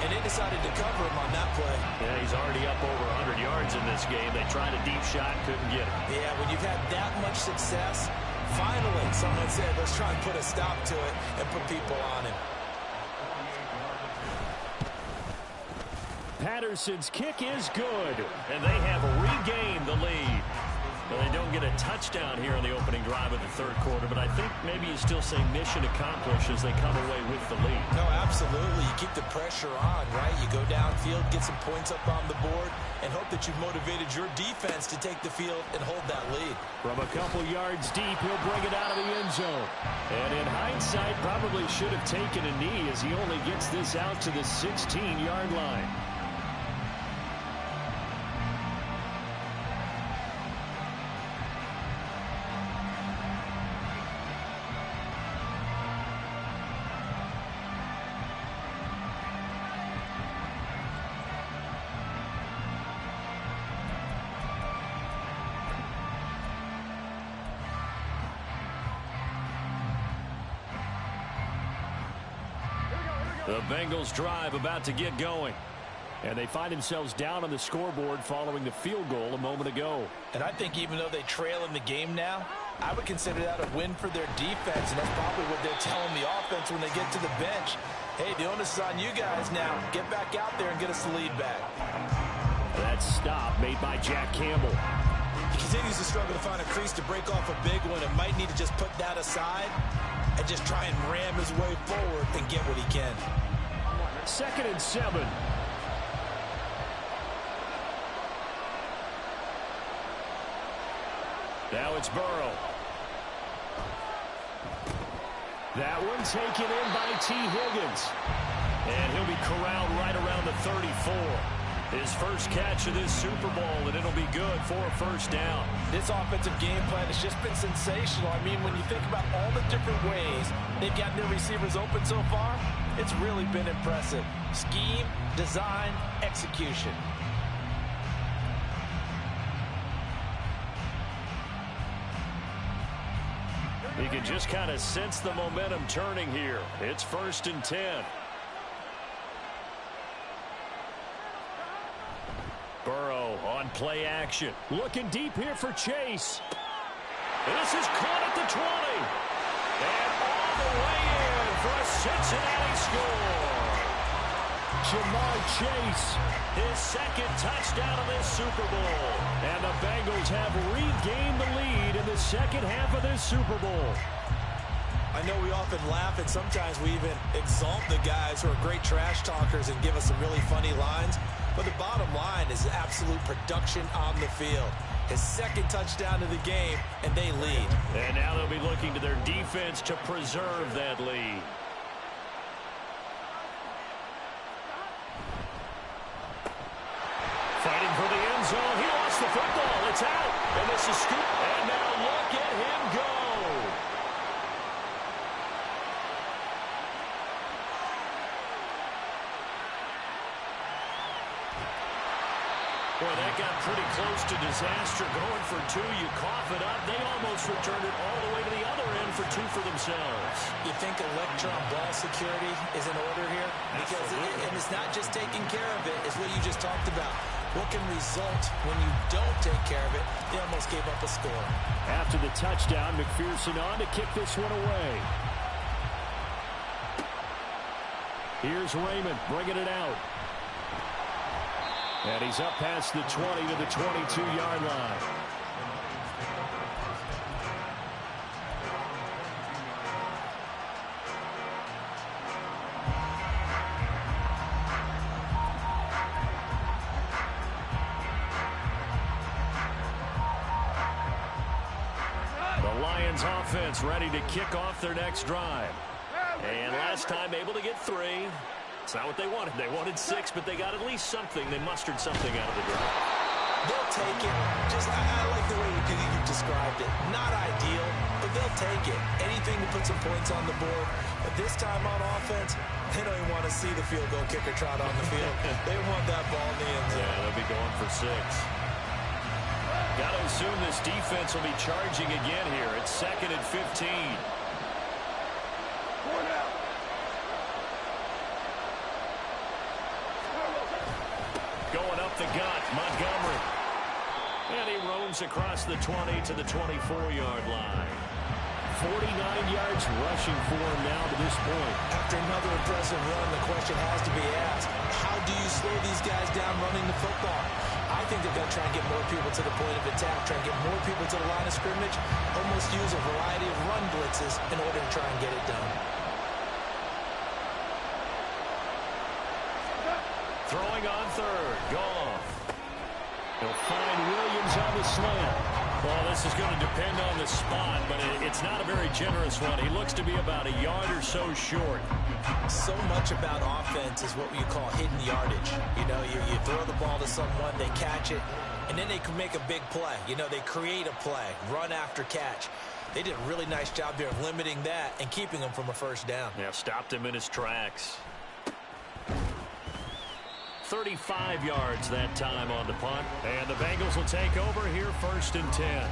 and they decided to cover him on that play. Yeah, he's already up over 100 yards in this game. They tried a deep shot, couldn't get it. Yeah, when you've had that much success, finally someone said, let's try and put a stop to it and put people on him. Patterson's kick is good, and they have regained the lead. Well, they don't get a touchdown here on the opening drive of the 3rd quarter, but I think maybe you still say mission accomplished as they come away with the lead. No, absolutely. You keep the pressure on, right? You go downfield, get some points up on the board, and hope that you've motivated your defense to take the field and hold that lead. From a couple yards deep, he'll bring it out of the end zone. And in hindsight, probably should have taken a knee, as he only gets this out to the 16-yard line. The Bengals drive about to get going. And they find themselves down on the scoreboard following the field goal a moment ago. And I think even though they trail in the game now, I would consider that a win for their defense, and that's probably what they're telling the offense when they get to the bench. Hey, the onus is on you guys now. Get back out there and get us the lead back. That stop made by Jack Campbell. He continues to struggle to find a crease to break off a big one, and might need to just put that aside and just try and ram his way forward and get what he can. 2nd and 7. Now it's Burrow. That one taken in by T. Higgins. And he'll be corralled right around the 34. His first catch of this Super Bowl, and it'll be good for a first down. This offensive game plan has just been sensational. I mean, when you think about all the different ways they've gotten their receivers open so far, it's really been impressive. Scheme, design, execution. You can just kind of sense the momentum turning here. It's 1st and 10. Burrow on play action. Looking deep here for Chase. And this is caught at the 20. And all the way in for a Cincinnati score. Jamar Chase, his 2nd touchdown of this Super Bowl. And the Bengals have regained the lead in the 2nd half of this Super Bowl. I know we often laugh, and sometimes we even exalt the guys who are great trash talkers and give us some really funny lines. But the bottom line is absolute production on the field. His 2nd touchdown of the game, and they lead. And now they'll be looking to their defense to preserve that lead. Fighting for the end zone. He lost the football. It's out. And this is scoop. And now look at him go. Boy, that got pretty close to disaster. Going for 2, you cough it up. They almost returned it all the way to the other end for 2 for themselves. You think electron ball security is in order here? Because and it's not just taking care of it. It's what you just talked about. What can result when you don't take care of it? They almost gave up a score. After the touchdown, McPherson on to kick this one away. Here's Raymond bringing it out. And he's up past the 20 to the 22-yard line. The Lions offense ready to kick off their next drive. And last time able to get 3. It's not what they wanted. They wanted 6, but they got at least something. They mustered something out of the drive. They'll take it. I like the way you described it. Not ideal, but they'll take it. Anything to put some points on the board. But this time on offense, they don't even want to see the field goal kicker trot on the field. They want that ball in the end zone. Yeah, they'll be going for 6. Got to assume this defense will be charging again here. It's 2nd and 15. Going up the gut, Montgomery. And he roams across the 20 to the 24-yard line. 49 yards rushing for him now to this point. After another impressive run, the question has to be asked, how do you slow these guys down running the football? I think they're going to try and get more people to the point of attack, try and get more people to the line of scrimmage, almost use a variety of run blitzes in order to try and get it done. Throwing on 3rd. Goff. He'll find Williams on the slant. Well, this is going to depend on the spot, but it's not a very generous one. He looks to be about a yard or so short. So much about offense is what you call hidden yardage. You know, you throw the ball to someone, they catch it, and then they can make a big play. You know, they create a play, run after catch. They did a really nice job there of limiting that and keeping him from a 1st down. Yeah, stopped him in his tracks. 35 yards that time on the punt. And the Bengals will take over here 1st and 10.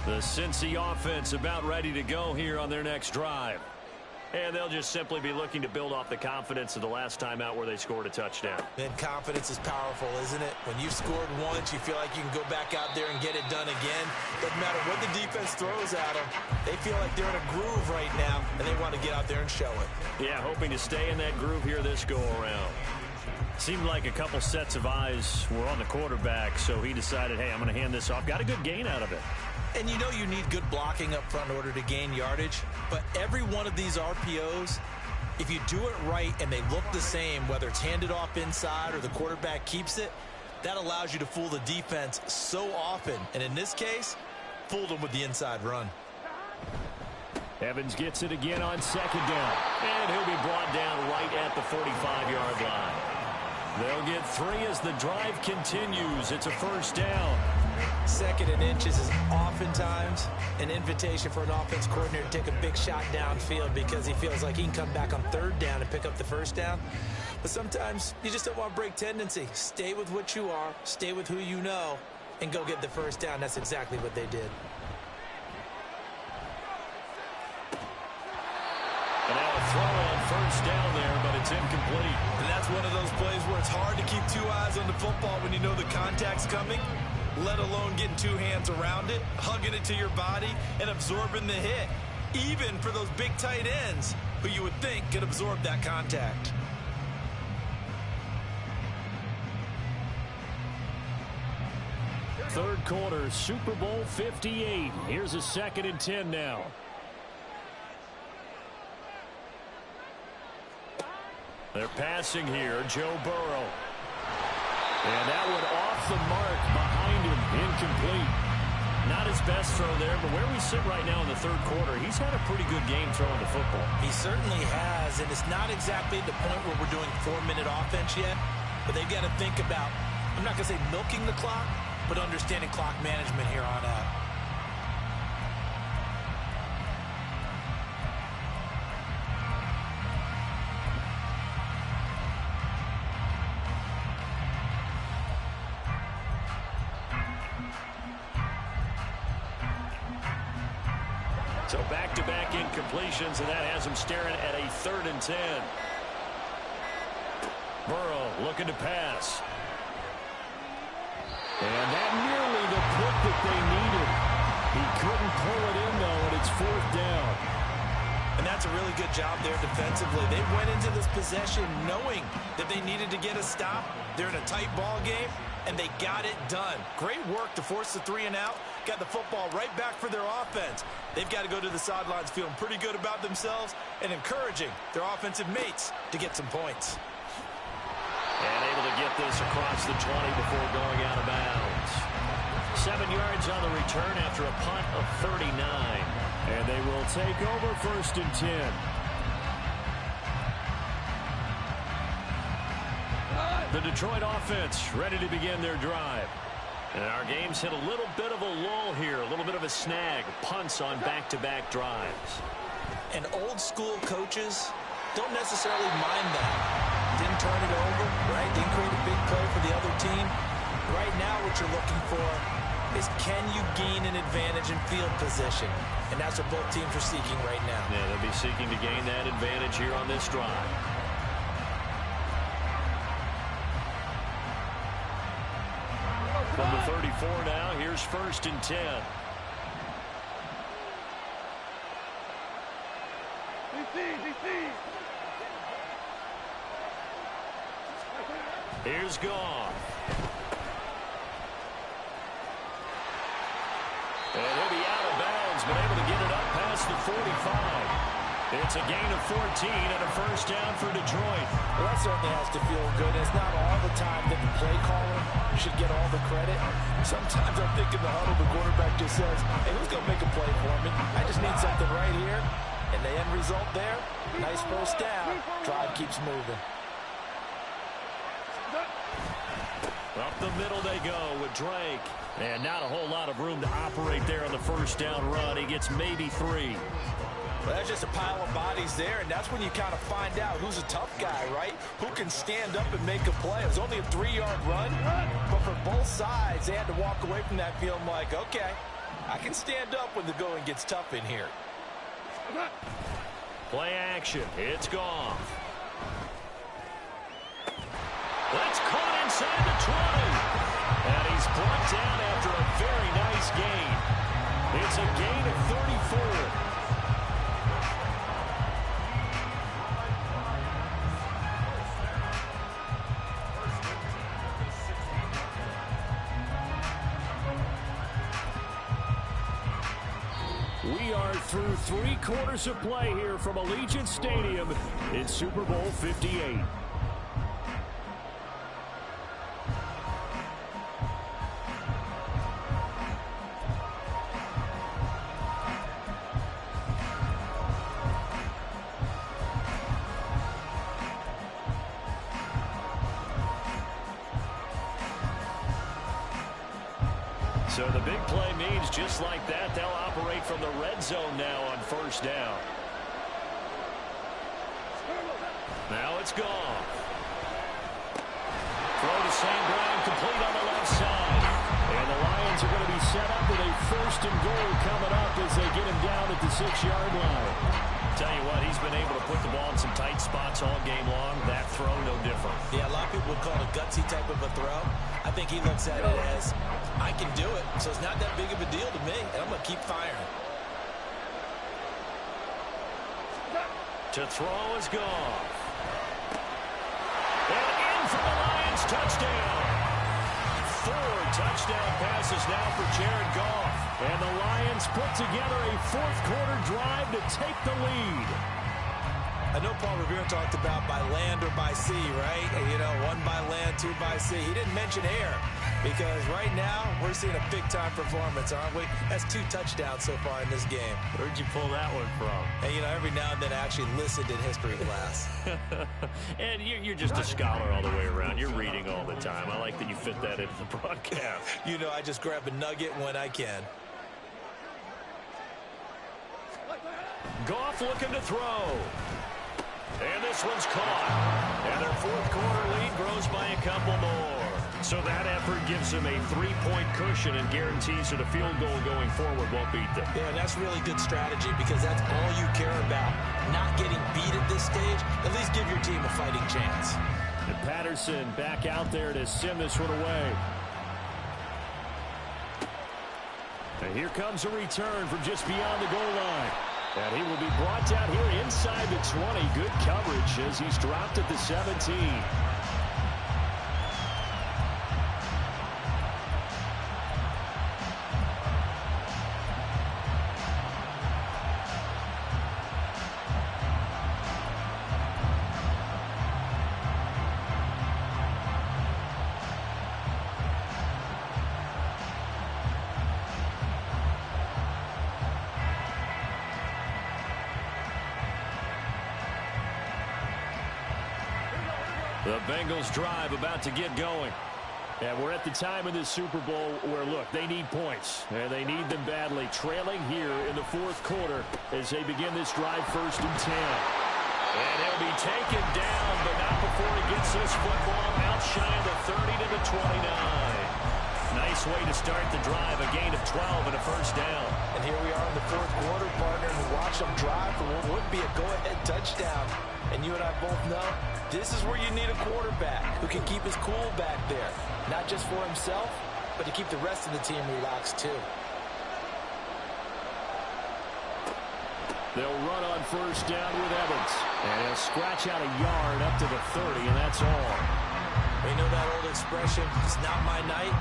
The Cincy offense about ready to go here on their next drive. And they'll just simply be looking to build off the confidence of the last time out where they scored a touchdown. And confidence is powerful, isn't it? When you've scored once, you feel like you can go back out there and get it done again. Doesn't matter what the defense throws at them. They feel like they're in a groove right now, and they want to get out there and show it. Yeah, hoping to stay in that groove here this go-around. Seemed like a couple sets of eyes were on the quarterback, so he decided, hey, I'm going to hand this off. Got a good gain out of it. And you know you need good blocking up front in order to gain yardage. But every one of these RPOs, if you do it right and they look the same, whether it's handed off inside or the quarterback keeps it, that allows you to fool the defense so often. And in this case, fooled them with the inside run. Evans gets it again on 2nd down. And he'll be brought down right at the 45-yard line. They'll get 3 as the drive continues. It's a 1st down. Second and inches is oftentimes an invitation for an offense coordinator to take a big shot downfield because he feels like he can come back on third down and pick up the first down. But sometimes you just don't want to break tendency. Stay with what you are, stay with who you know, and go get the first down. That's exactly what they did. And now a throw on first down there, but it's incomplete. And that's one of those plays where it's hard to keep two eyes on the football when you know the contact's coming, let alone getting two hands around it, hugging it to your body, and absorbing the hit, even for those big tight ends who you would think could absorb that contact. Third quarter, Super Bowl 58. Here's a 2nd and 10 now. They're passing here, Joe Burrow. And that one off the mark behind him, incomplete. Not his best throw there, but where we sit right now in the third quarter, he's had a pretty good game throwing the football. He certainly has, and it's not exactly the point where we're doing 4-minute offense yet, but they've got to think about, I'm not going to say milking the clock, but understanding clock management here on out. So back-to-back incompletions, and that has him staring at a 3rd and 10. Burrow looking to pass. And that nearly the pick that they needed. He couldn't pull it in, though, and it's 4th down. And that's a really good job there defensively. They went into this possession knowing that they needed to get a stop. They're in a tight ball game, and they got it done. Great work to force the 3 and out. Got the football right back for their offense. They've got to go to the sidelines feeling pretty good about themselves and encouraging their offensive mates to get some points. And able to get this across the 20 before going out of bounds. 7 yards on the return after a punt of 39. And they will take over 1st and 10. The Detroit offense ready to begin their drive. And our game's hit a little bit of a lull here, a little bit of a snag. Punts on back-to-back drives. And old-school coaches don't necessarily mind that. Didn't turn it over, right? Didn't create a big play for the other team. Right now what you're looking for is can you gain an advantage in field position? And that's what both teams are seeking right now. Yeah, they'll be seeking to gain that advantage here on this drive. From the 34 now, here's 1st and 10. Here's Goff. And he'll be out of bounds, but able to get it up past the 45. It's a gain of 14 and a 1st down for Detroit. Well, that certainly has to feel good. It's not all the time that the play caller should get all the credit. Sometimes I'm thinking the huddle, the quarterback just says, hey, who's going to make a play for me? I just need something right here. And the end result there, nice 1st down. Drive keeps moving. Up the middle they go with Drake. And not a whole lot of room to operate there on the 1st down run. He gets maybe 3. Well, that's just a pile of bodies there, and that's when you kind of find out who's a tough guy, right? Who can stand up and make a play. It was only a 3-yard run, but for both sides, they had to walk away from that feeling like, okay, I can stand up when the going gets tough in here. Play action. It's Goff. That's caught inside the 20. And he's brought down after a very nice gain. It's a gain of 34. We are through 3 quarters of play here from Allegiant Stadium in Super Bowl 58. So the big play means just like that, they'll operate from the red zone now on first down. Now it's gone. Throw to St. Brown, complete on the left side. And the Lions are going to be set up with a 1st and goal coming up as they get him down at the 6-yard line. Tell you what, he's been able to put the ball in some tight spots all game long. That throw, no different. Yeah, a lot of people would call it a gutsy type of a throw. I think he looks at it as, I can do it, so it's not that big of a deal to me, and I'm going to keep firing. To throw is gone. And in for the Lions, touchdown. 4 touchdown passes now for Jared Goff. And the Lions put together a 4th-quarter drive to take the lead. I know Paul Revere talked about by land or by sea, right? You know, 1 by land, 2 by sea. He didn't mention air because right now we're seeing a big-time performance, aren't we? That's 2 touchdowns so far in this game. Where'd you pull that one from? And, you know, every now and then I actually listened in history class. And you're just a scholar all the way around. You're reading all the time. I like that you fit that into the broadcast. You know, I just grab a nugget when I can. Goff looking to throw. And this one's caught. And their 4th-quarter lead grows by a couple more. So that effort gives them a 3-point cushion and guarantees that a field goal going forward won't beat them. Yeah, and that's really good strategy because that's all you care about. Not getting beat at this stage. At least give your team a fighting chance. And Patterson back out there to send this one away. And here comes a return from just beyond the goal line. And he will be brought down here inside the 20. Good coverage as he's dropped at the 17. The Bengals drive about to get going. And we're at the time in this Super Bowl where, look, they need points. And they need them badly. Trailing here in the 4th quarter as they begin this drive 1st and 10. And he'll be taken down, but not before he gets this football out shy of the 30 to the 29. Nice way to start the drive. A gain of 12 and a 1st down. And here we are in the 4th quarter, partner, and watch them drive for what would be a go-ahead touchdown. And you and I both know this is where you need a quarterback who can keep his cool back there. Not just for himself, but to keep the rest of the team relaxed too. They'll run on 1st down with Evans. And he'll scratch out a yard up to the 30, and that's all. We know that old expression, it's not my night.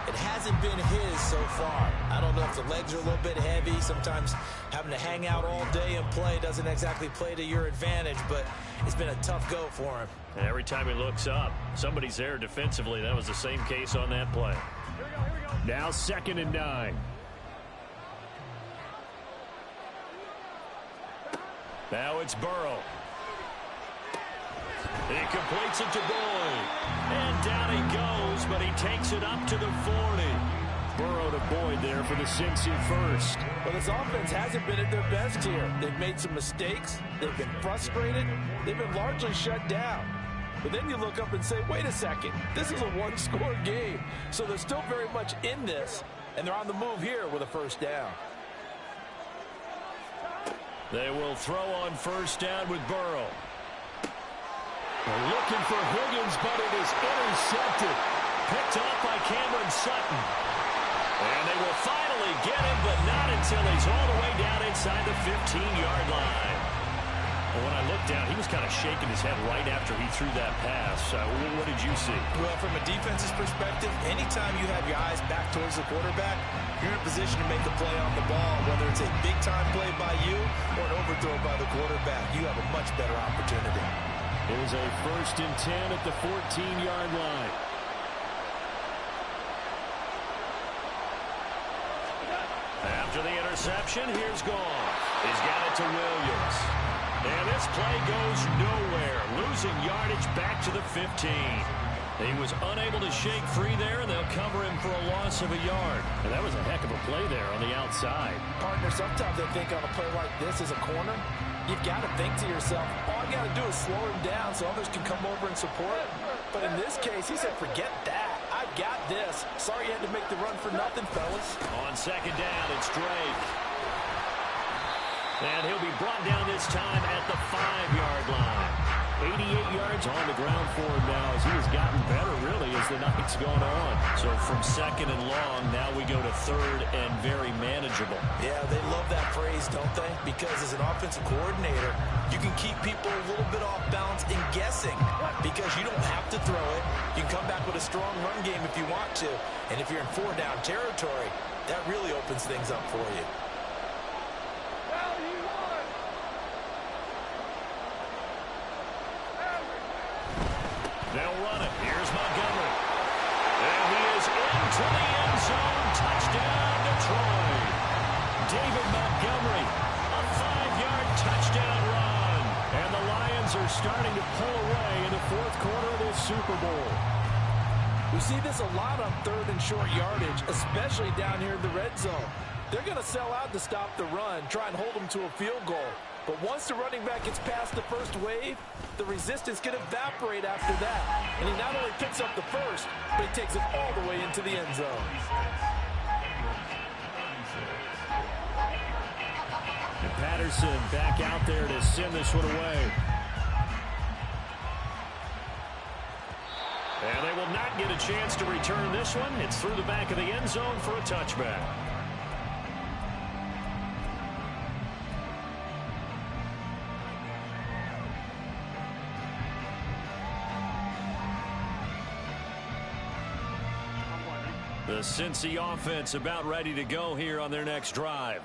It hasn't been his so far. I don't know if the legs are a little bit heavy. Sometimes having to hang out all day and play doesn't exactly play to your advantage, but it's been a tough go for him. And every time he looks up, somebody's there defensively. That was the same case on that play. Now 2nd and 9. Now it's Burrow. He completes it to Boyd. And down he goes, but he takes it up to the 40. Burrow to Boyd there for the Cincy 1st. Well, this offense hasn't been at their best here. They've made some mistakes. They've been frustrated. They've been largely shut down. But then you look up and say, wait a second, this is a 1-score game. So they're still very much in this, and they're on the move here with a 1st down. They will throw on 1st down with Burrow. They're looking for Higgins, but it is intercepted. Picked off by Cameron Sutton. And they will finally get him, but not until he's all the way down inside the 15-yard line. Well, when I looked down, he was kind of shaking his head right after he threw that pass. What did you see? Well, from a defense's perspective, anytime you have your eyes back towards the quarterback, you're in a position to make a play on the ball, whether it's a big-time play by you or an overthrow by the quarterback. You have a much better opportunity. It was a 1st and 10 at the 14-yard line. After the interception, here's Goff. He's got it to Williams. And this play goes nowhere, losing yardage back to the 15. He was unable to shake free there, and they'll cover him for a loss of a yard. And that was a heck of a play there on the outside. Partner, sometimes they think on a play like this as a corner, you've got to think to yourself, all you got to do is slow him down so others can come over and support. But in this case, he said, forget that. I got this. Sorry you had to make the run for nothing, fellas. On second down, it's Drake. And he'll be brought down this time at the 5-yard line. 88 yards on the ground for him now as he has gotten better, really, as the night's gone on. So from second and long, now we go to third and very manageable. Yeah, they love that phrase, don't they? Because as an offensive coordinator, you can keep people a little bit off balance and guessing because you don't have to throw it. You can come back with a strong run game if you want to. And if you're in 4-down territory, that really opens things up for you. They'll run it. Here's Montgomery. And he is into the end zone. Touchdown, Detroit. David Montgomery, a 5-yard touchdown run. And the Lions are starting to pull away in the fourth quarter of this Super Bowl. We see this a lot on third and short yardage, especially down here in the red zone. They're going to sell out to stop the run, try and hold them to a field goal. But once the running back gets past the first wave, the resistance can evaporate after that. And he not only picks up the first, but he takes it all the way into the end zone. And Patterson back out there to send this one away. And they will not get a chance to return this one. It's through the back of the end zone for a touchback. The Cincy offense about ready to go here on their next drive.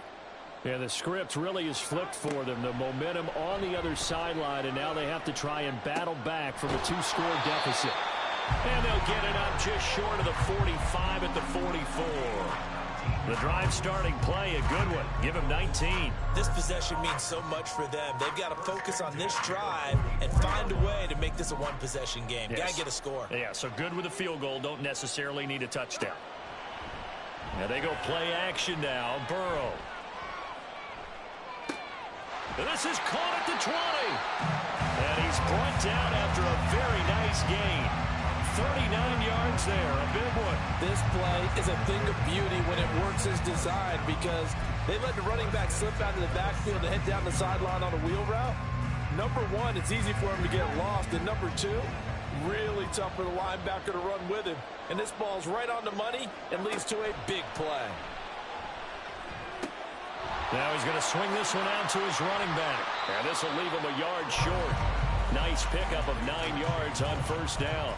Yeah, the script really is flipped for them. The momentum on the other sideline, and now they have to try and battle back from a 2-score deficit. And they'll get it up just short of the 45 at the 44. The drive starting play, a good one. Give him 19. This possession means so much for them. They've got to focus on this drive and find a way to make this a one-possession game. Yes. Got to get a score. Yeah, so good with a field goal. Don't necessarily need a touchdown. Now they go play action now. Burrow. And this is caught at the 20. And he's brought down after a very nice gain. 39 yards there, a big one. This play is a thing of beauty when it works as designed because they let the running back slip out of the backfield and head down the sideline on a wheel route. Number one, it's easy for him to get lost. And number two, really tough for the linebacker to run with him. And this ball's right on the money and leads to a big play. Now he's going to swing this one out to his running back. And this will leave him a yard short. Nice pickup of 9 yards on first down.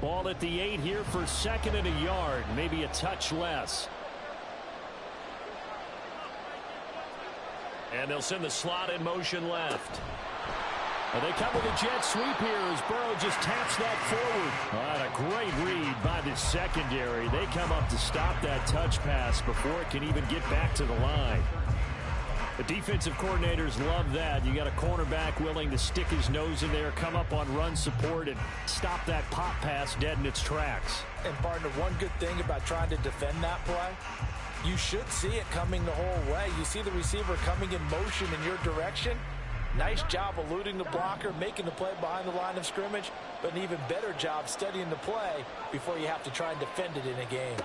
Ball at the 8 here for second and a yard, maybe a touch less. And they'll send the slot in motion left. And they come with a jet sweep here as Burrow just taps that forward. And a great read by the secondary. They come up to stop that touch pass before it can even get back to the line. The defensive coordinators love that. You got a cornerback willing to stick his nose in there, come up on run support, and stop that pop pass dead in its tracks. And, partner, one good thing about trying to defend that play, you should see it coming the whole way. You see the receiver coming in motion in your direction. Nice job eluding the blocker, making the play behind the line of scrimmage, but an even better job studying the play before you have to try and defend it in a game.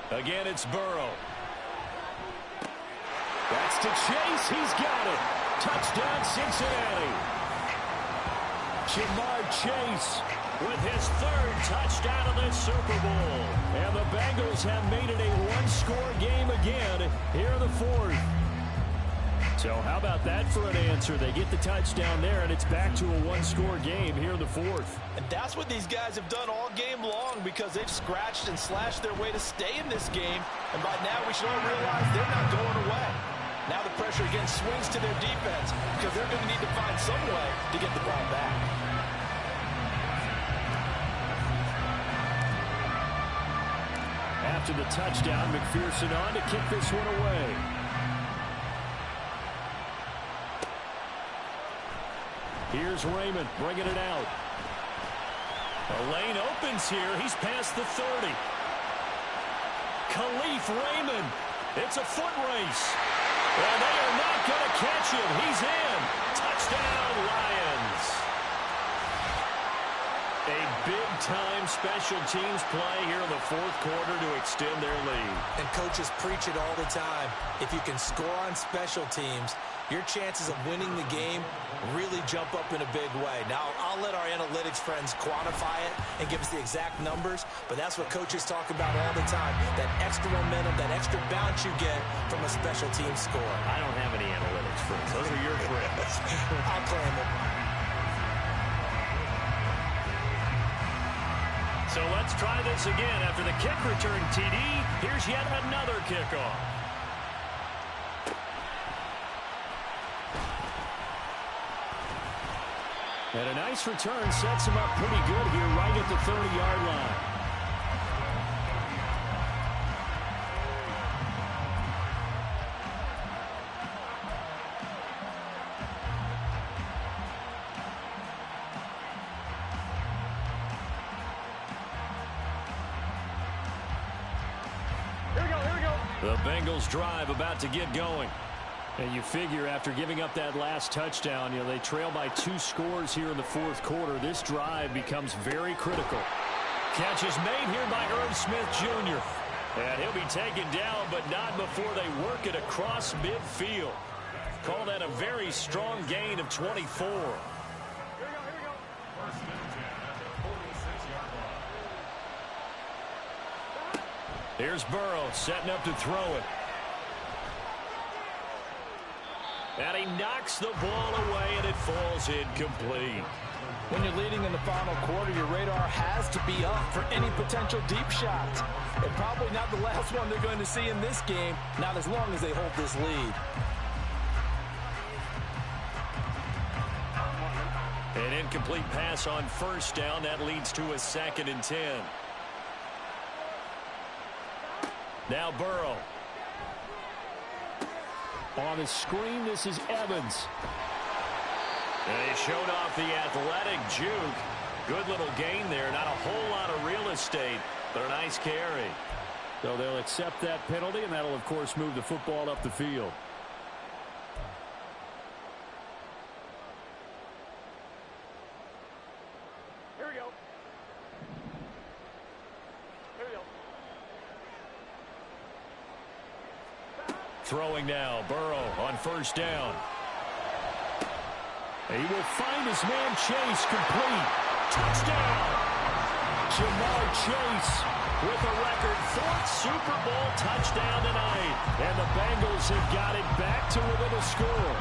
Again, it's Burrow. That's to Chase. He's got it. Touchdown, Cincinnati. Jamar Chase with his third touchdown of this Super Bowl. And the Bengals have made it a one-score game again here in the fourth. So how about that for an answer? They get the touchdown there, and it's back to a one-score game here in the fourth. And that's what these guys have done all game long because they've scratched and slashed their way to stay in this game. And by now we should all realize they're not going away. Now the pressure again swings to their defense because they're going to need to find some way to get the ball back. After the touchdown, McPherson on to kick this one away. Here's Raymond bringing it out. The lane opens here. He's past the 30. Khalif Raymond. It's a foot race. And they are not going to catch him. He's in. Touchdown, Lions. A big-time special teams play here in the fourth quarter to extend their lead. And coaches preach it all the time. If you can score on special teams, your chances of winning the game really jump up in a big way. Now, I'll let our analytics friends quantify it and give us the exact numbers, but that's what coaches talk about all the time, that extra momentum, that extra bounce you get from a special team score. I don't have any analytics friends. Those are your friends. I'll claim them. So let's try this again. After the kick return TD, here's yet another kickoff. And a nice return sets him up pretty good here right at the 30-yard line. Here we go. The Bengals drive about to get going. And you figure after giving up that last touchdown, they trail by 2 scores here in the fourth quarter. This drive becomes very critical. Catch is made here by Irv Smith Jr. And he'll be taken down, but not before they work it across midfield. Call that a very strong gain of 24. Here's Burrow setting up to throw it. And he knocks the ball away, and it falls incomplete. When you're leading in the final quarter, your radar has to be up for any potential deep shots. And probably not the last one they're going to see in this game, not as long as they hold this lead. An incomplete pass on first down. That leads to a 2nd and 10. Now Burrow. On the screen, this is Evans. And he showed off the athletic juke. Good little gain there. Not a whole lot of real estate, but a nice carry. So they'll accept that penalty, and that'll, of course, move the football up the field. Here we go. Throwing now, Burrow on first down. He will find his man Chase complete. Touchdown! Jamar Chase with a record 4th Super Bowl touchdown tonight. And the Bengals have got it back to within a score.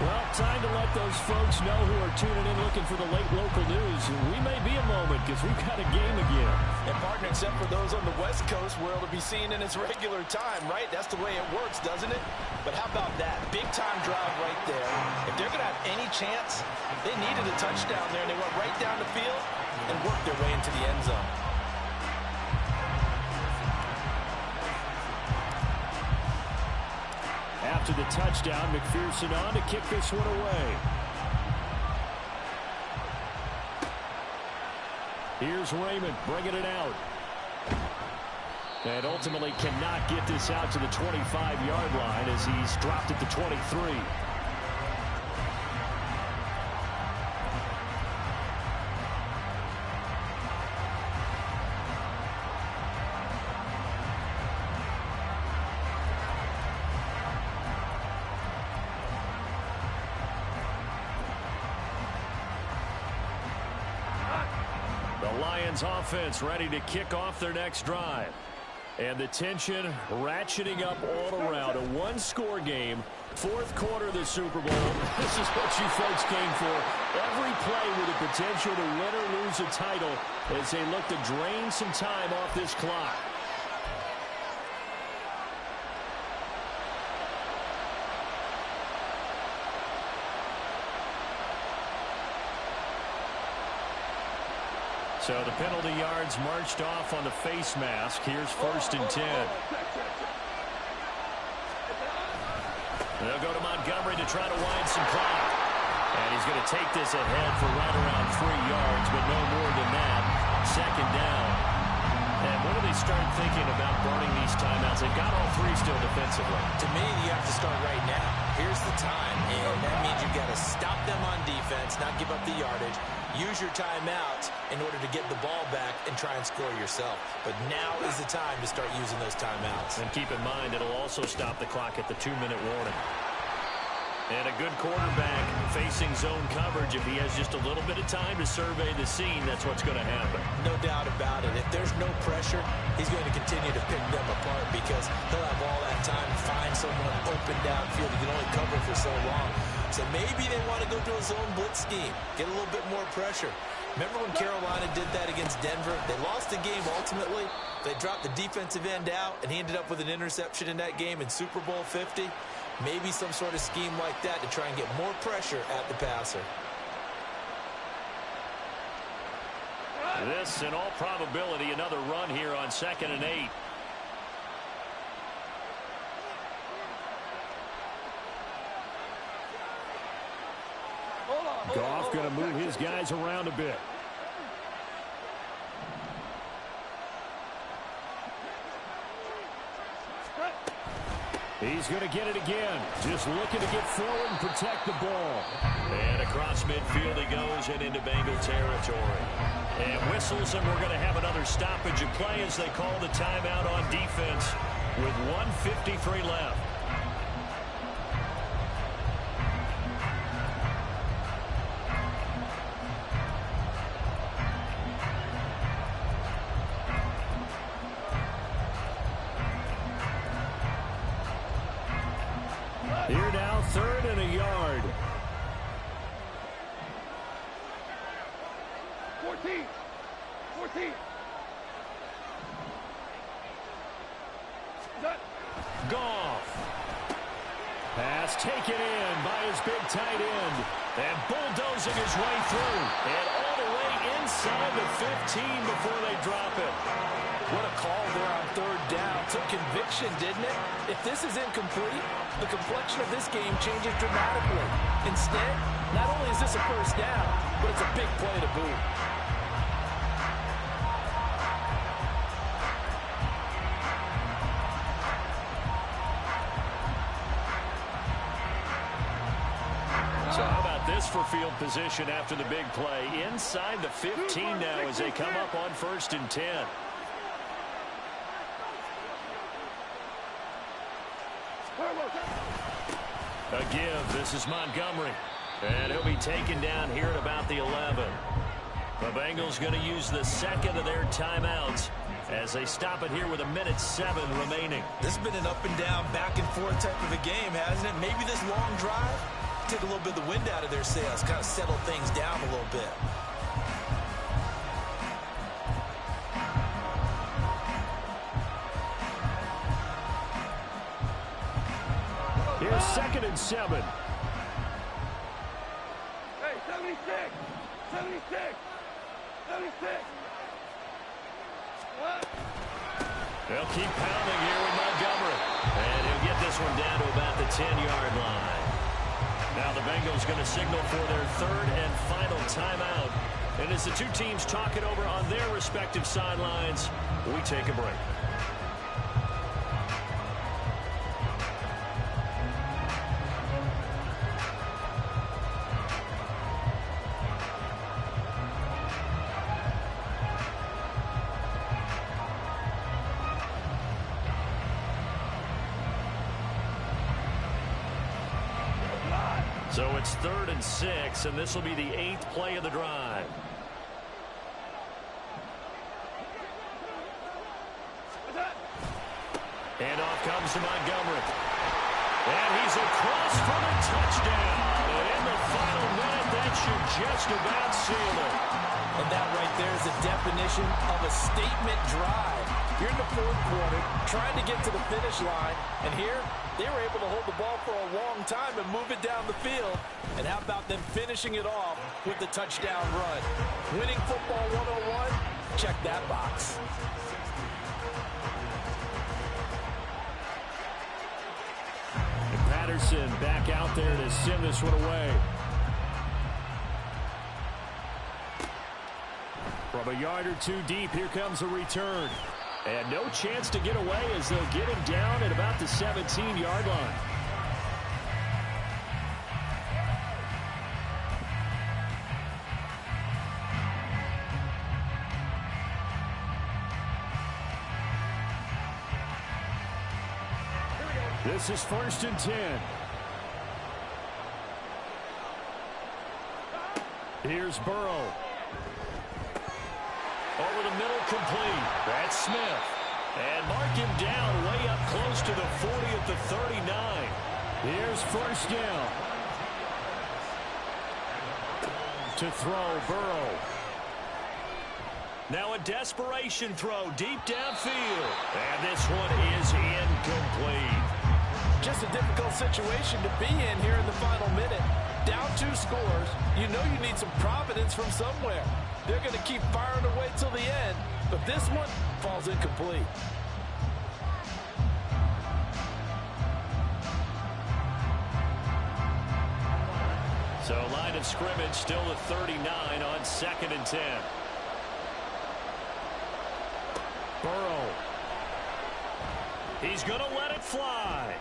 Well, time to let those folks know who are tuning in looking for the late local news. We may be a moment because we've got a game again. And partner, except for those on the West Coast where it'll be seen in its regular time, right? That's the way it works, doesn't it? But how about that? Big time drive right there. If they're going to have any chance, they needed a touchdown there, and they went right down the field and worked their way into the end zone. After the touchdown, McPherson on to kick this one away. Here's Raymond bringing it out. And ultimately cannot get this out to the 25-yard line as he's dropped at the 23. Lions offense ready to kick off their next drive. And the tension ratcheting up all around. A one-score game. Fourth quarter of the Super Bowl. This is what you folks came for. Every play with the potential to win or lose a title as they look to drain some time off this clock. So the penalty yards marched off on the face mask. Here's 1st and 10. They'll go to Montgomery to try to wind some clock. And he's going to take this ahead for right around 3 yards, but no more than that. 2nd down. And when do they start thinking about burning these timeouts? They've got all 3 still defensively. To me, you have to start right now. Here's the time, and that means you've got to stop them on defense, not give up the yardage. Use your timeouts in order to get the ball back and try and score yourself. But now is the time to start using those timeouts. And keep in mind, it'll also stop the clock at the 2-minute warning. And a good quarterback facing zone coverage. If he has just a little bit of time to survey the scene, that's what's going to happen. No doubt about it. If there's no pressure, he's going to continue to pick them apart because he'll have all that time to find someone open downfield. He can only cover for so long. So maybe they want to go to a zone blitz scheme, get a little bit more pressure. Remember when Carolina did that against Denver? They lost the game ultimately. They dropped the defensive end out, and he ended up with an interception in that game in Super Bowl 50. Maybe some sort of scheme like that to try and get more pressure at the passer. This, in all probability, another run here on 2nd and 8. Goff going to move his guys around a bit. He's going to get it again. Just looking to get forward and protect the ball. And across midfield he goes and into Bengal territory. And whistles, and we're going to have another stoppage of play as they call the timeout on defense with 1:53 left. Here now, 3rd and a yard. 14. Goff. Pass taken in by his big tight end. And bulldozing his way through. And all the way inside the 15 before they drop it. What a call there on 3rd down. Took conviction, didn't it? If this is incomplete, the complexion of this game changes dramatically. Instead, not only is this a 1st down, but it's a big play to boot. So how about this for field position after the big play? Inside the 15 now as they come up on 1st and 10. A give. This is Montgomery. And he'll be taken down here at about the 11. The Bengals going to use the 2nd of their timeouts as they stop it here with 1:07 remaining. This has been an up and down, back and forth type of a game, hasn't it? Maybe this long drive take a little bit of the wind out of their sails, kind of settle things down a little bit. Here's 2nd and 7. Hey, 76. 76. 76. What? They'll keep pounding here with Montgomery. And he'll get this one down to about the 10-yard line. Now the Bengals going to signal for their 3rd and final timeout. And as the two teams talk it over on their respective sidelines, we take a break. So it's 3rd and 6, and this will be the 8th play of the drive. And off comes to Montgomery. And he's across for the touchdown. And in the final minute, that should just about seal it. And that right there is the definition of a statement drive. You're in the fourth quarter, trying to get to the finish line. And here, they were able to hold the ball for a long time and move it down the field. And how about them finishing it off with the touchdown run? Winning football 101? Check that box. And Patterson back out there to send this one away. From a yard or two deep, here comes a return. And no chance to get away as they'll get him down at about the 17-yard line. This is 1st and 10. Here's Burrow. Over the middle, complete. That's Smith. And mark him down way up close to the 40 at the 39. Here's 1st down. To throw, Burrow. Now a desperation throw deep downfield. And this one is incomplete. Just a difficult situation to be in here in the final minute. Down 2 scores. You know you need some providence from somewhere. They're going to keep firing away till the end, but this one falls incomplete. So line of scrimmage still at 39 on 2nd and 10. Burrow. He's going to let it fly.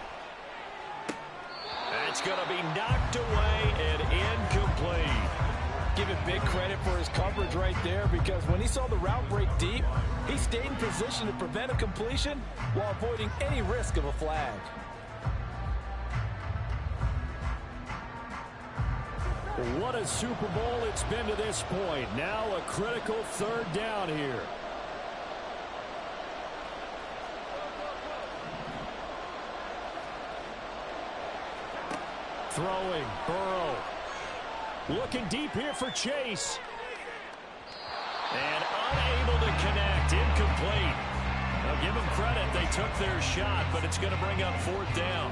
That's going to be knocked away and incomplete. Give him big credit for his coverage right there, because when he saw the route break deep, he stayed in position to prevent a completion while avoiding any risk of a flag. What a Super Bowl it's been to this point. Now a critical 3rd down here. Throwing, Burrow. Looking deep here for Chase. And unable to connect. Incomplete. Now give them credit. They took their shot, but it's going to bring up 4th down.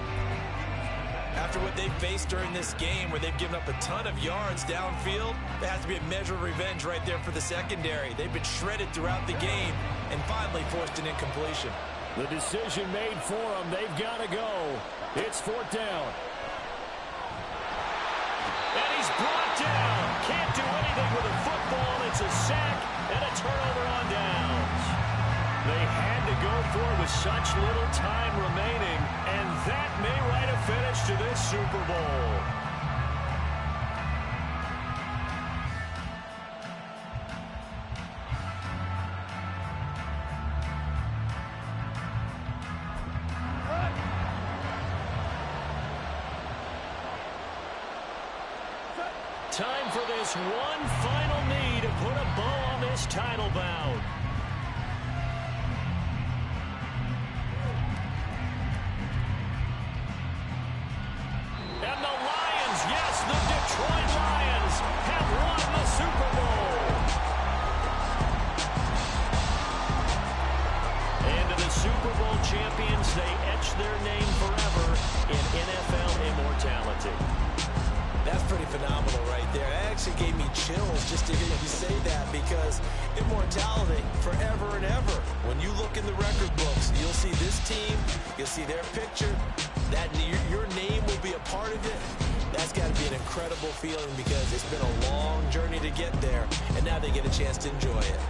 After what they've faced during this game, where they've given up a ton of yards downfield, there has to be a measure of revenge right there for the secondary. They've been shredded throughout the game and finally forced an incompletion. The decision made for them. They've got to go. It's 4th down. And he's brought down. Can't do anything with a football. It's a sack and a turnover on downs. They had to go for it with such little time remaining, and that may write a finish to this Super Bowl. Time for this one final knee to put a bow on this title bout. And the Lions, yes, the Detroit Lions have won the Super Bowl. And to the Super Bowl champions, they etch their name forever in NFL immortality. That's pretty phenomenal right there. That actually gave me chills just to hear you say that, because immortality forever and ever. When you look in the record books, you'll see this team, you'll see their picture, that your name will be a part of it. That's got to be an incredible feeling, because it's been a long journey to get there, and now they get a chance to enjoy it.